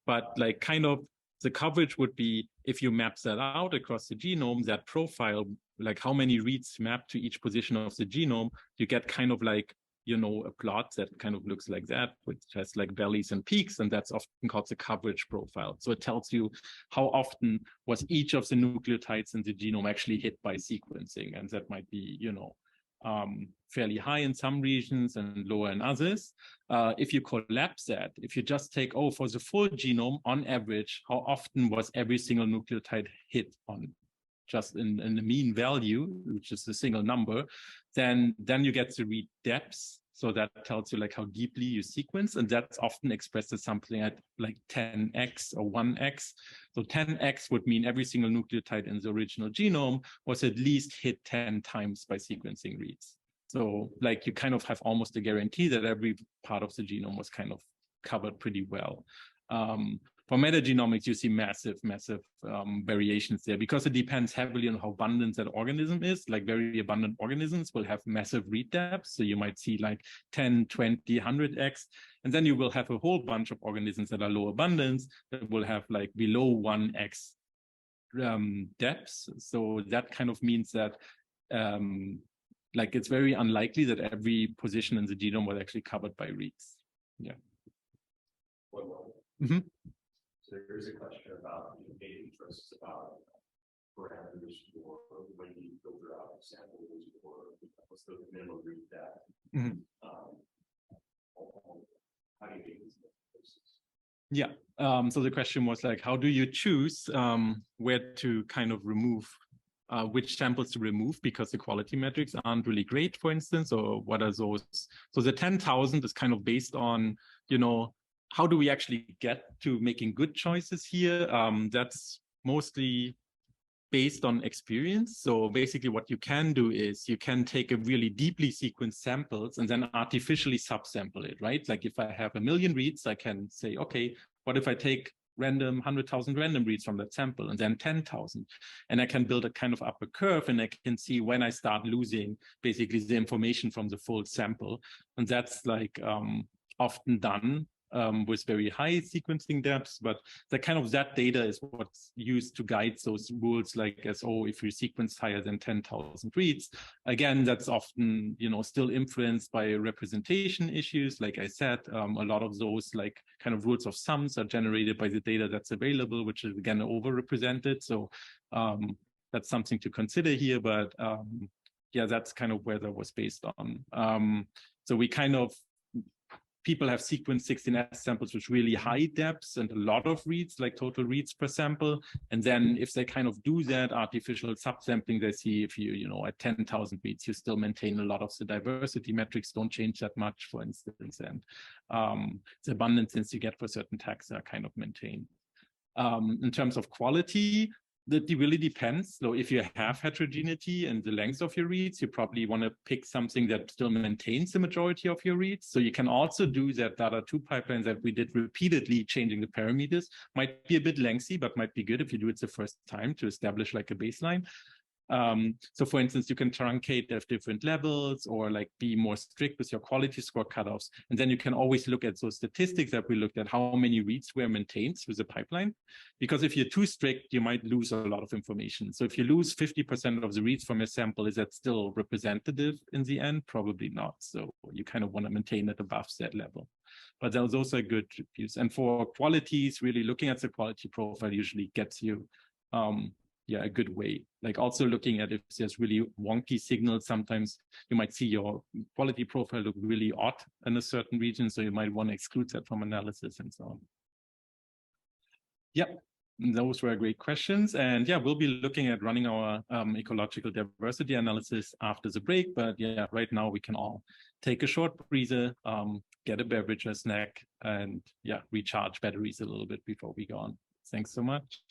But like kind of the coverage would be, if you map that out across the genome, that profile, like how many reads map to each position of the genome, you get kind of like, a plot that kind of looks like that, which has like valleys and peaks, and that's often called the coverage profile. So it tells you how often was each of the nucleotides in the genome actually hit by sequencing, and that might be, fairly high in some regions and lower in others. If you collapse that, if you just take, for the full genome, on average, how often was every single nucleotide hit on, just in the mean value, which is a single number, then you get the read depths. So that tells you like how deeply you sequence, and that's often expressed as something at like 10x or 1x. So 10x would mean every single nucleotide in the original genome was at least hit 10 times by sequencing reads. So like you kind of have almost a guarantee that every part of the genome was kind of covered pretty well. For metagenomics, you see massive variations there, because it depends heavily on how abundant that organism is. Like very abundant organisms will have massive read depths. So you might see like 10, 20, 100x. And then you will have a whole bunch of organisms that are low abundance that will have like below 1x depths. So that kind of means that like it's very unlikely that every position in the genome was actually covered by reads. Yeah. So there is a question about data interests about parameters for when you filter out samples, or what's the minimum read depth. How do you make these choices? Yeah. So the question was like, how do you choose where to kind of remove, which samples to remove, because the quality metrics aren't really great, for instance, or what are those? So the 10,000 is kind of based on, how do we actually get to making good choices here? That's mostly based on experience. So basically what you can do is you can take a really deeply sequenced samples and then artificially subsample it, right? Like if I have 1 million reads, I can say, okay, what if I take random 100,000 random reads from that sample, and then 10,000. And I can build a kind of upper curve, and I can see when I start losing basically the information from the full sample. And that's like often done with very high sequencing depths, but that data is what's used to guide those rules, like if you sequence higher than 10,000 reads. Again, that's often, still influenced by representation issues. Like I said, a lot of those kind of rules of sums are generated by the data that's available, which is again overrepresented. So that's something to consider here, but yeah, that's kind of where that was based on. So we people have sequenced 16S samples with really high depths and a lot of reads, like total reads per sample. And then if they kind of do that artificial subsampling, they see if you, at 10,000 reads, you still maintain a lot of the diversity metrics don't change that much, for instance. And the abundances you get for certain tags are kind of maintained. In terms of quality, that really depends. So if you have heterogeneity and the length of your reads, you probably want to pick something that still maintains the majority of your reads. So you can also do that Data 2 pipeline that we did repeatedly, changing the parameters. Might be a bit lengthy, but might be good if you do it the first time to establish like a baseline. So for instance, you can truncate at different levels or be more strict with your quality score cutoffs. And then you can always look at those statistics that we looked at, how many reads were maintained through the pipeline. Because if you're too strict, you might lose a lot of information. So if you lose 50% of the reads from a sample, is that still representative in the end? Probably not. So you kind of want to maintain it above that level. But those are good views. And for qualities, really looking at the quality profile usually gets you a good way. Also looking at if there's really wonky signals, sometimes you might see your quality profile look really odd in a certain region, so you might want to exclude that from analysis and so on. Yeah, those were great questions. And yeah, we'll be looking at running our ecological diversity analysis after the break. But yeah, right now we can all take a short breather, get a beverage or snack, and yeah, recharge batteries a little bit before we go on. Thanks so much.